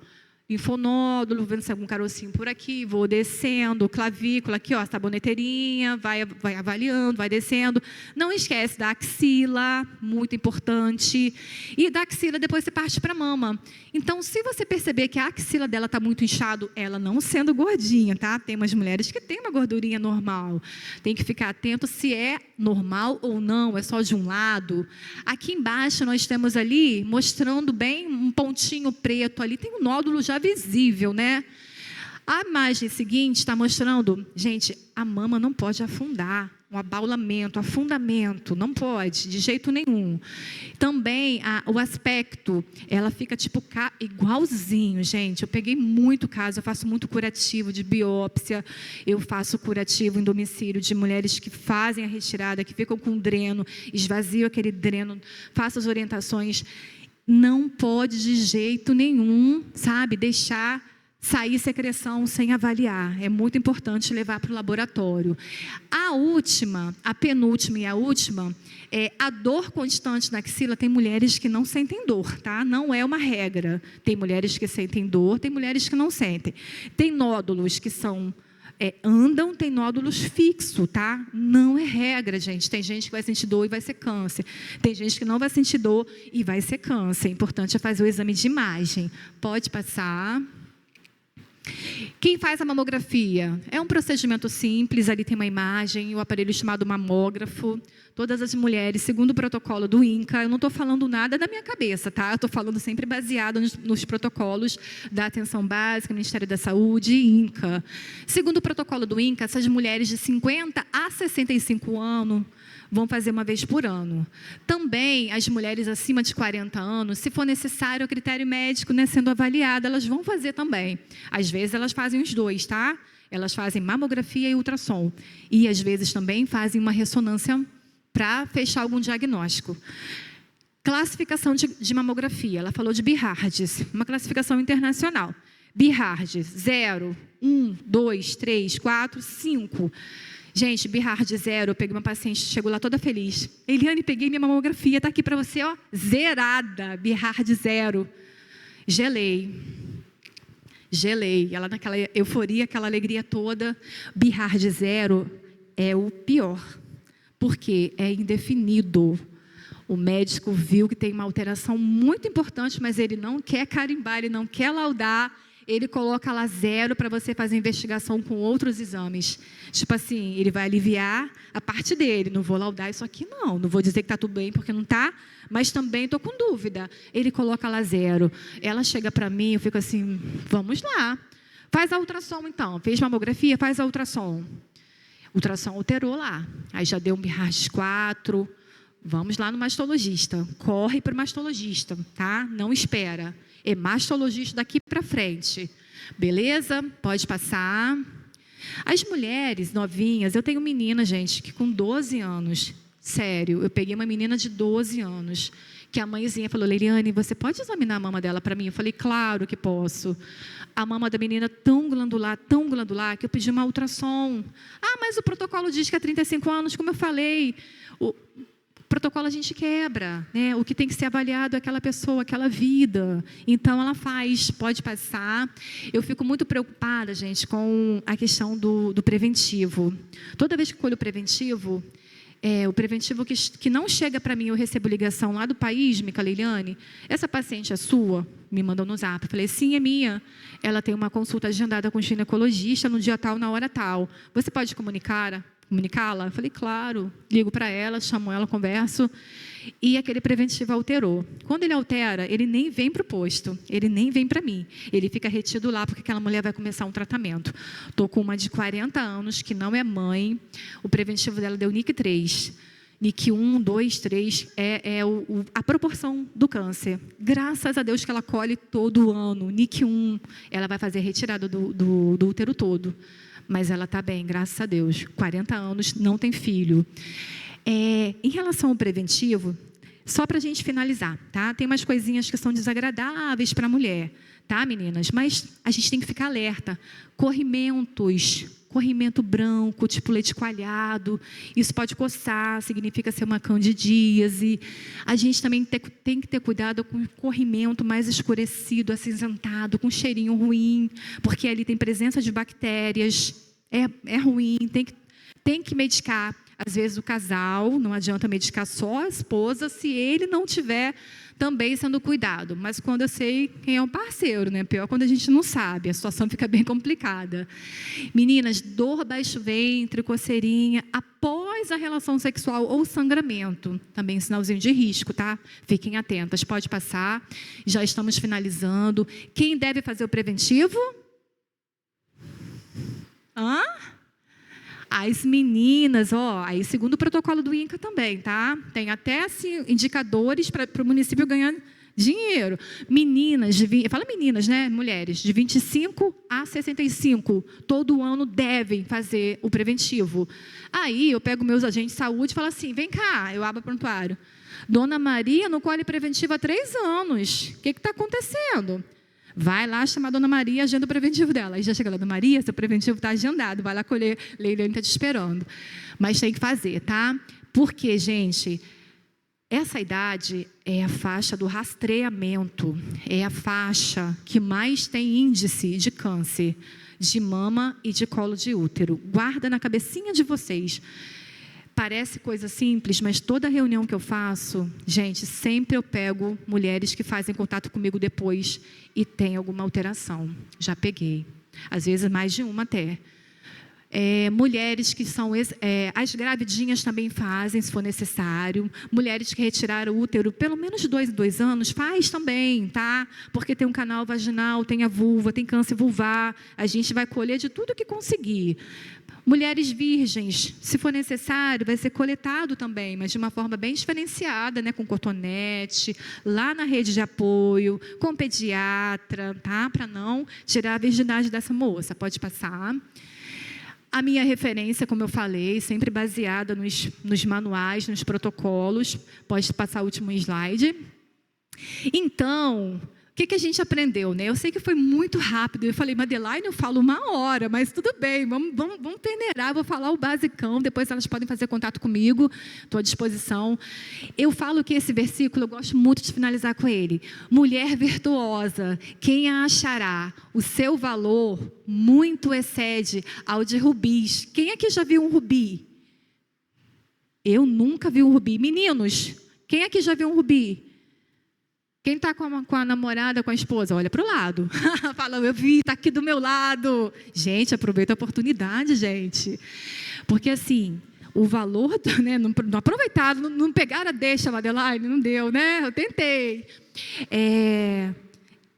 Linfonódulo, vendo se algum carocinho por aqui, vou descendo, clavícula aqui, ó, saboneteirinha, vai avaliando, vai descendo. Não esquece da axila, muito importante. E da axila depois você parte para a mama. Então, se você perceber que a axila dela está muito inchado, ela não sendo gordinha, tá? Tem umas mulheres que têm uma gordurinha normal. Tem que ficar atento se é normal ou não, é só de um lado. Aqui embaixo nós temos ali, mostrando bem um pontinho preto ali, tem um nódulo já visível, né? A imagem seguinte está mostrando, gente, a mama não pode afundar, um abaulamento, afundamento, não pode, de jeito nenhum. Também o aspecto, ela fica tipo igualzinho, gente. Eu peguei muito caso, eu faço muito curativo de biópsia, eu faço curativo em domicílio de mulheres que fazem a retirada, que ficam com dreno, esvaziam aquele dreno, faço as orientações. Não pode de jeito nenhum, sabe, deixar sair secreção sem avaliar. É muito importante levar para o laboratório. A penúltima e a última, a dor constante na axila. Tem mulheres que não sentem dor, tá? Não é uma regra. Tem mulheres que sentem dor, tem mulheres que não sentem. Tem nódulos que são... andam, tem nódulos fixos, tá? Não é regra, gente. Tem gente que vai sentir dor e vai ser câncer. Tem gente que não vai sentir dor e vai ser câncer. O importante é fazer o exame de imagem. Pode passar. Quem faz a mamografia? É um procedimento simples, ali tem uma imagem, o aparelho chamado mamógrafo. Todas as mulheres, segundo o protocolo do INCA, eu não estou falando nada da minha cabeça, tá? Eu estou falando sempre baseado nos protocolos da Atenção Básica, Ministério da Saúde e INCA. Segundo o protocolo do INCA, essas mulheres de 50 a 65 anos vão fazer uma vez por ano. Também, as mulheres acima de 40 anos, se for necessário, o critério médico, né, sendo avaliada, elas vão fazer também. Às vezes, elas fazem os dois, tá? Elas fazem mamografia e ultrassom. E, às vezes, também fazem uma ressonância para fechar algum diagnóstico. Classificação de mamografia. Ela falou de Behardes, uma classificação internacional. Behardes, 0, 1, 2, 3, 4, 5. Gente, Behardes 0, eu peguei uma paciente, chegou lá toda feliz. Eliane, peguei minha mamografia, está aqui para você, ó, zerada, Behardes 0. Gelei. Ela naquela euforia, aquela alegria toda. Behardes 0 é o pior, porque é indefinido. O médico viu que tem uma alteração muito importante, mas ele não quer carimbar, ele não quer laudar. Ele coloca lá 0 para você fazer investigação com outros exames. Tipo assim, ele vai aliviar a parte dele. Não vou laudar isso aqui, não. Não vou dizer que está tudo bem, porque não está. Mas também estou com dúvida. Ele coloca lá 0. Ela chega para mim, eu fico assim, vamos lá. Faz a ultrassom, então. Fez mamografia, faz a ultrassom. Ultrassom alterou lá. Aí já deu um Behardes 4. Vamos lá no mastologista. Corre para o mastologista, tá? Não espera. É mastologista daqui para frente. Beleza? Pode passar. As mulheres novinhas, eu tenho menina, gente, que com 12 anos, sério, eu peguei uma menina de 12 anos, que a mãezinha falou, Leiliane, você pode examinar a mama dela para mim? Eu falei, claro que posso. A mama da menina tão glandular, que eu pedi uma ultrassom. Ah, mas o protocolo diz que é 35 anos, como eu falei. O protocolo a gente quebra, né? O que tem que ser avaliado é aquela pessoa, aquela vida. Então, ela faz, pode passar. Eu fico muito preocupada, gente, com a questão do preventivo. Toda vez que eu colho o preventivo que não chega para mim, eu recebo ligação lá do país, Mica Leiliane, essa paciente é sua? Me mandou no zap. Eu falei, sim, é minha. Ela tem uma consulta agendada com o ginecologista no dia tal, na hora tal. Você pode comunicá-la? Eu falei, claro. Ligo para ela, chamo ela, converso. E aquele preventivo alterou. Quando ele altera, ele nem vem para o posto. Ele nem vem para mim. Ele fica retido lá, porque aquela mulher vai começar um tratamento. Estou com uma de 40 anos, que não é mãe. O preventivo dela deu NIC 3. NIC 1, 2, 3 a proporção do câncer. Graças a Deus que ela colhe todo ano. NIC 1, ela vai fazer retirada do útero todo. mas ela está bem, graças a Deus. 40 anos, não tem filho. Em relação ao preventivo, só para a gente finalizar, tá? Tem umas coisinhas que são desagradáveis para a mulher, tá, meninas? Mas a gente tem que ficar alerta. Corrimento branco, tipo leite coalhado, isso pode coçar, significa ser uma candidíase. A gente também tem que ter cuidado com o corrimento mais escurecido, acinzentado, com cheirinho ruim, porque ali tem presença de bactérias, é ruim, tem que medicar. Às vezes o casal, não adianta medicar só a esposa se ele não tiver também sendo cuidado. Mas quando eu sei quem é o parceiro, né? Pior quando a gente não sabe, a situação fica bem complicada. Meninas, dor baixo ventre, coceirinha, após a relação sexual ou sangramento, também sinalzinho de risco, tá? Fiquem atentas, pode passar. Já estamos finalizando. Quem deve fazer o preventivo? As meninas, aí segundo o protocolo do INCA também, tá? Tem até assim, indicadores para o município ganhar dinheiro. Meninas, fala meninas, né? Mulheres, de 25 a 65, todo ano devem fazer o preventivo. Aí eu pego meus agentes de saúde e falo assim, vem cá, eu abro o prontuário. Dona Maria no colhe preventivo há 3 anos. O que está acontecendo? Vai lá chamar a Dona Maria, agenda o preventivo dela. Aí já chega lá, Dona Maria, seu preventivo está agendado. Vai lá colher, Leilene está te esperando. Mas tem que fazer, tá? Porque, gente, essa idade é a faixa do rastreamento. É a faixa que mais tem índice de câncer de mama e de colo de útero. Guarda na cabecinha de vocês. Parece coisa simples, mas toda reunião que eu faço, gente, sempre eu pego mulheres que fazem contato comigo depois e tem alguma alteração. Já peguei. Às vezes mais de uma até. Mulheres que são... as gravidinhas também fazem, se for necessário. Mulheres que retiraram o útero pelo menos de 2 em 2 anos, faz também, tá? Porque tem um canal vaginal, tem a vulva, tem câncer vulvar. A gente vai colher de tudo que conseguir. Mulheres virgens, se for necessário, vai ser coletado também, mas de uma forma bem diferenciada, né? Com cotonete, lá na rede de apoio, com pediatra, tá? Para não tirar a virgindade dessa moça. Pode passar. A minha referência, como eu falei, sempre baseada nos manuais, nos protocolos. Pode passar o último slide. Então, o que a gente aprendeu, né? Eu sei que foi muito rápido. Eu falei, Madeleine, eu falo 1 hora, mas tudo bem, vamos peneirar. Vou falar o basicão, depois elas podem fazer contato comigo. Estou à disposição. Eu falo que esse versículo, eu gosto muito de finalizar com ele. Mulher virtuosa, quem a achará? O seu valor muito excede ao de rubis. Quem aqui já viu um rubi? Eu nunca vi um rubi. Meninos, quem aqui já viu um rubi? Quem está com a namorada, com a esposa, olha para o lado. Fala, eu vi, está aqui do meu lado. Gente, aproveita a oportunidade, gente. Porque assim, o valor, né, não aproveitaram, não pegaram a deixa, Madeleine, não deu, né? Eu tentei.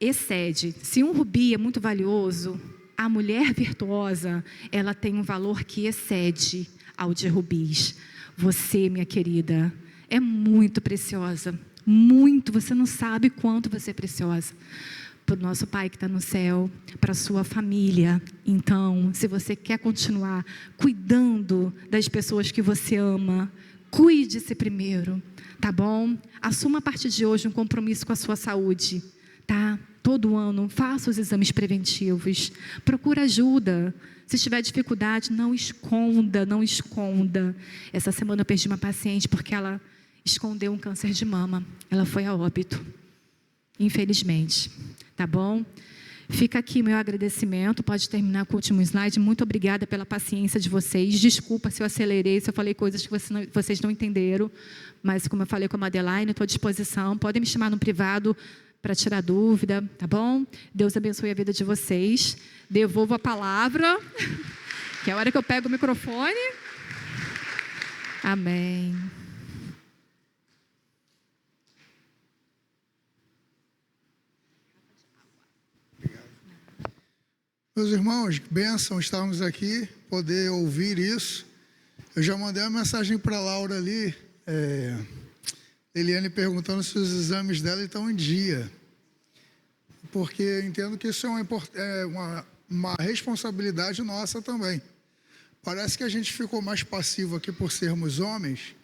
Excede. Se um rubi é muito valioso, a mulher virtuosa, ela tem um valor que excede ao de rubis. Você, minha querida, é muito preciosa. Muito, você não sabe quanto você é preciosa para o nosso Pai que está no céu, para a sua família. Então, se você quer continuar cuidando das pessoas que você ama, cuide-se primeiro, tá bom? Assuma a partir de hoje um compromisso com a sua saúde, tá? Todo ano, faça os exames preventivos, procura ajuda. Se tiver dificuldade, não esconda, não esconda. Essa semana eu perdi uma paciente porque ela escondeu um câncer de mama. Ela foi a óbito, infelizmente. Tá bom? Fica aqui meu agradecimento. Pode terminar com o último slide. Muito obrigada pela paciência de vocês. Desculpa se eu acelerei, se eu falei coisas que vocês não entenderam. Mas, como eu falei com a Madeleine, estou à disposição. Podem me chamar no privado para tirar dúvida, tá bom? Deus abençoe a vida de vocês. Devolvo a palavra, que é a hora que eu pego o microfone. Amém. Meus irmãos, bênção estarmos aqui, poder ouvir isso. Eu já mandei uma mensagem para a Laura ali, Eliane perguntando se os exames dela estão em dia. Porque eu entendo que isso é uma uma responsabilidade nossa também. Parece que a gente ficou mais passivo aqui por sermos homens,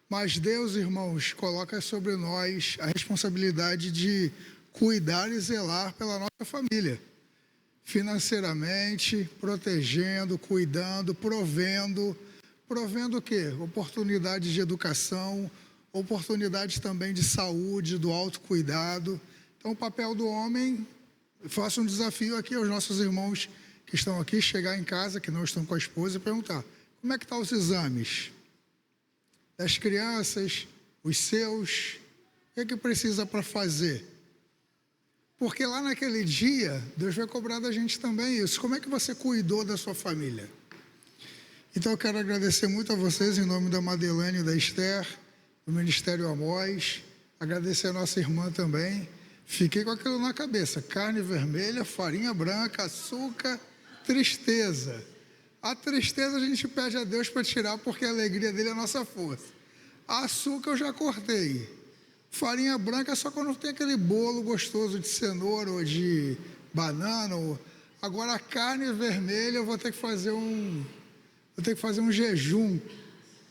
mas Deus, irmãos, coloca sobre nós a responsabilidade de cuidar e zelar pela nossa família. Financeiramente, protegendo, cuidando, provendo. Provendo o quê? Oportunidades de educação, oportunidades também de saúde, do autocuidado. Então, o papel do homem, faço um desafio aqui aos nossos irmãos que estão aqui, chegar em casa, que não estão com a esposa, e perguntar: como é que estão os exames das crianças, os seus? O que precisa para fazer? Porque lá naquele dia, Deus vai cobrar da gente também isso. Como é que você cuidou da sua família? Então, eu quero agradecer muito a vocês, em nome da Madeleine e da Esther, do Ministério Amós. Agradecer a nossa irmã também. Fiquei com aquilo na cabeça: carne vermelha, farinha branca, açúcar, tristeza. A tristeza a gente pede a Deus para tirar, porque a alegria dele é a nossa força. Açúcar eu já cortei. Farinha branca é só quando tem aquele bolo gostoso de cenoura ou de banana. Agora, a carne vermelha eu vou ter que fazer um jejum,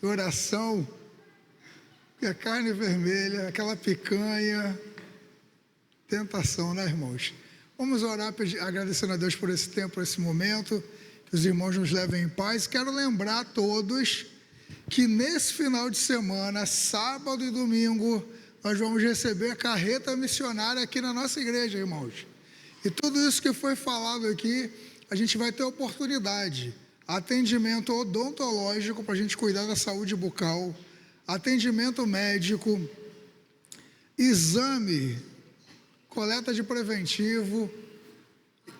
oração. Porque a carne vermelha, aquela picanha, tentação, né, irmãos? Vamos orar, agradecendo a Deus por esse tempo, por esse momento, que os irmãos nos levem em paz. Quero lembrar a todos que nesse final de semana, sábado e domingo, nós vamos receber a carreta missionária aqui na nossa igreja, irmãos. E tudo isso que foi falado aqui, a gente vai ter oportunidade. Atendimento odontológico para a gente cuidar da saúde bucal, atendimento médico, exame, coleta de preventivo,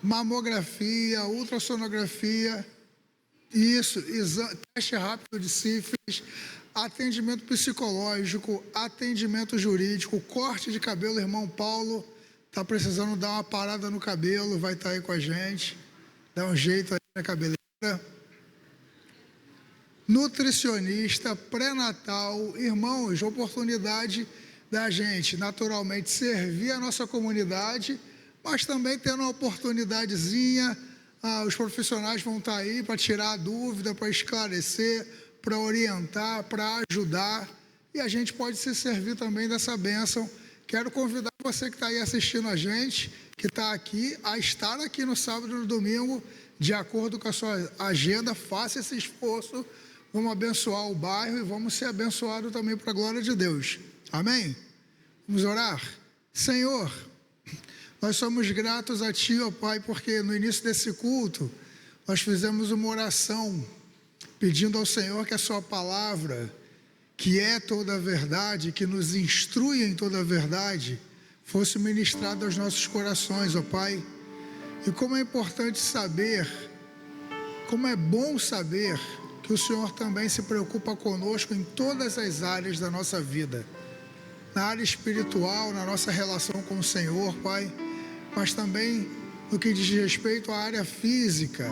mamografia, ultrassonografia, isso, teste rápido de sífilis, atendimento psicológico, atendimento jurídico, corte de cabelo. Irmão Paulo está precisando dar uma parada no cabelo, vai estar aí com a gente, dá um jeito aí na cabeleira. Nutricionista, pré-natal. Irmãos, oportunidade da gente naturalmente servir a nossa comunidade, mas também tendo uma oportunidadezinha. Os profissionais vão estar aí para tirar a dúvida, para esclarecer, para orientar, para ajudar, e a gente pode se servir também dessa bênção. Quero convidar você que está aí assistindo a gente, que está aqui, a estar aqui no sábado e no domingo, de acordo com a sua agenda. Faça esse esforço, vamos abençoar o bairro e vamos ser abençoados também para a glória de Deus. Amém? Vamos orar? Senhor, nós somos gratos a Ti, ó Pai, porque no início desse culto, nós fizemos uma oração, pedindo ao Senhor que a Sua palavra, que é toda a verdade, que nos instrui em toda a verdade, fosse ministrada aos nossos corações, ó Pai. E como é importante saber, como é bom saber que o Senhor também se preocupa conosco em todas as áreas da nossa vida. Na área espiritual, na nossa relação com o Senhor, Pai, mas também no que diz respeito à área física,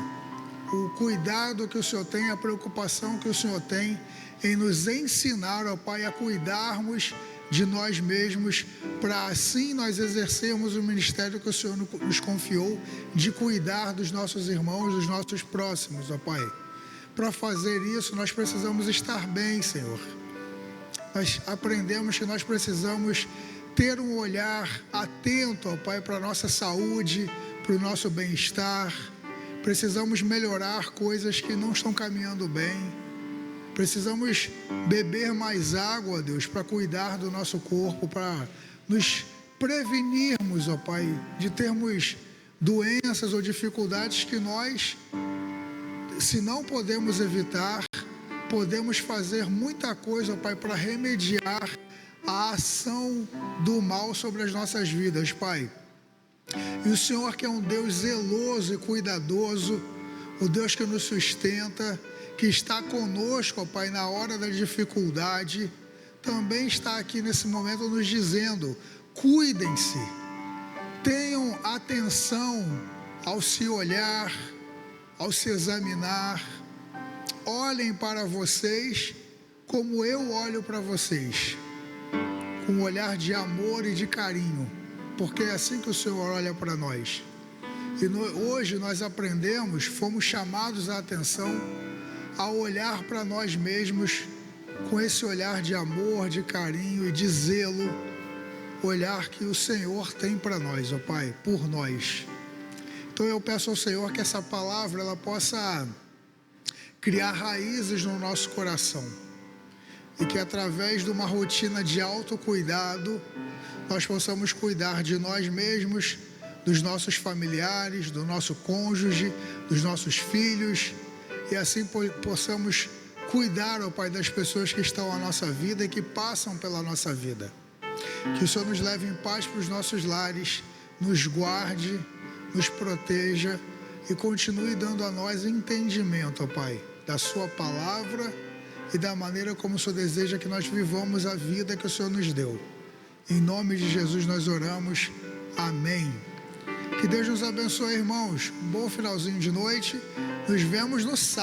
o cuidado que o Senhor tem, a preocupação que o Senhor tem em nos ensinar, ó Pai, a cuidarmos de nós mesmos, para assim nós exercermos o ministério que o Senhor nos confiou, de cuidar dos nossos irmãos, dos nossos próximos, ó Pai. Para fazer isso, nós precisamos estar bem, Senhor. Nós aprendemos que nós precisamos ter um olhar atento, ó Pai, para a nossa saúde, para o nosso bem-estar. Precisamos melhorar coisas que não estão caminhando bem. Precisamos beber mais água, Deus, para cuidar do nosso corpo, para nos prevenirmos, ó Pai, de termos doenças ou dificuldades que nós, se não podemos evitar, podemos fazer muita coisa, ó Pai, para remediar a ação do mal sobre as nossas vidas, Pai. E o Senhor, que é um Deus zeloso e cuidadoso, o Deus que nos sustenta, que está conosco, ó Pai, na hora da dificuldade, também está aqui nesse momento nos dizendo: cuidem-se, tenham atenção ao se olhar, ao se examinar, olhem para vocês como eu olho para vocês, com um olhar de amor e de carinho, porque é assim que o Senhor olha para nós. E hoje nós aprendemos, fomos chamados a atenção a olhar para nós mesmos com esse olhar de amor, de carinho e de zelo, olhar que o Senhor tem para nós, ó Pai, por nós. Então eu peço ao Senhor que essa palavra ela possa criar raízes no nosso coração e que através de uma rotina de autocuidado nós possamos cuidar de nós mesmos, dos nossos familiares, do nosso cônjuge, dos nossos filhos, e assim possamos cuidar, ó Pai, das pessoas que estão à nossa vida e que passam pela nossa vida. Que o Senhor nos leve em paz para os nossos lares, nos guarde, nos proteja e continue dando a nós entendimento, ó Pai, da Sua palavra e da maneira como o Senhor deseja que nós vivamos a vida que o Senhor nos deu. Em nome de Jesus nós oramos. Amém. Que Deus nos abençoe, irmãos. Um bom finalzinho de noite. Nos vemos no sábado.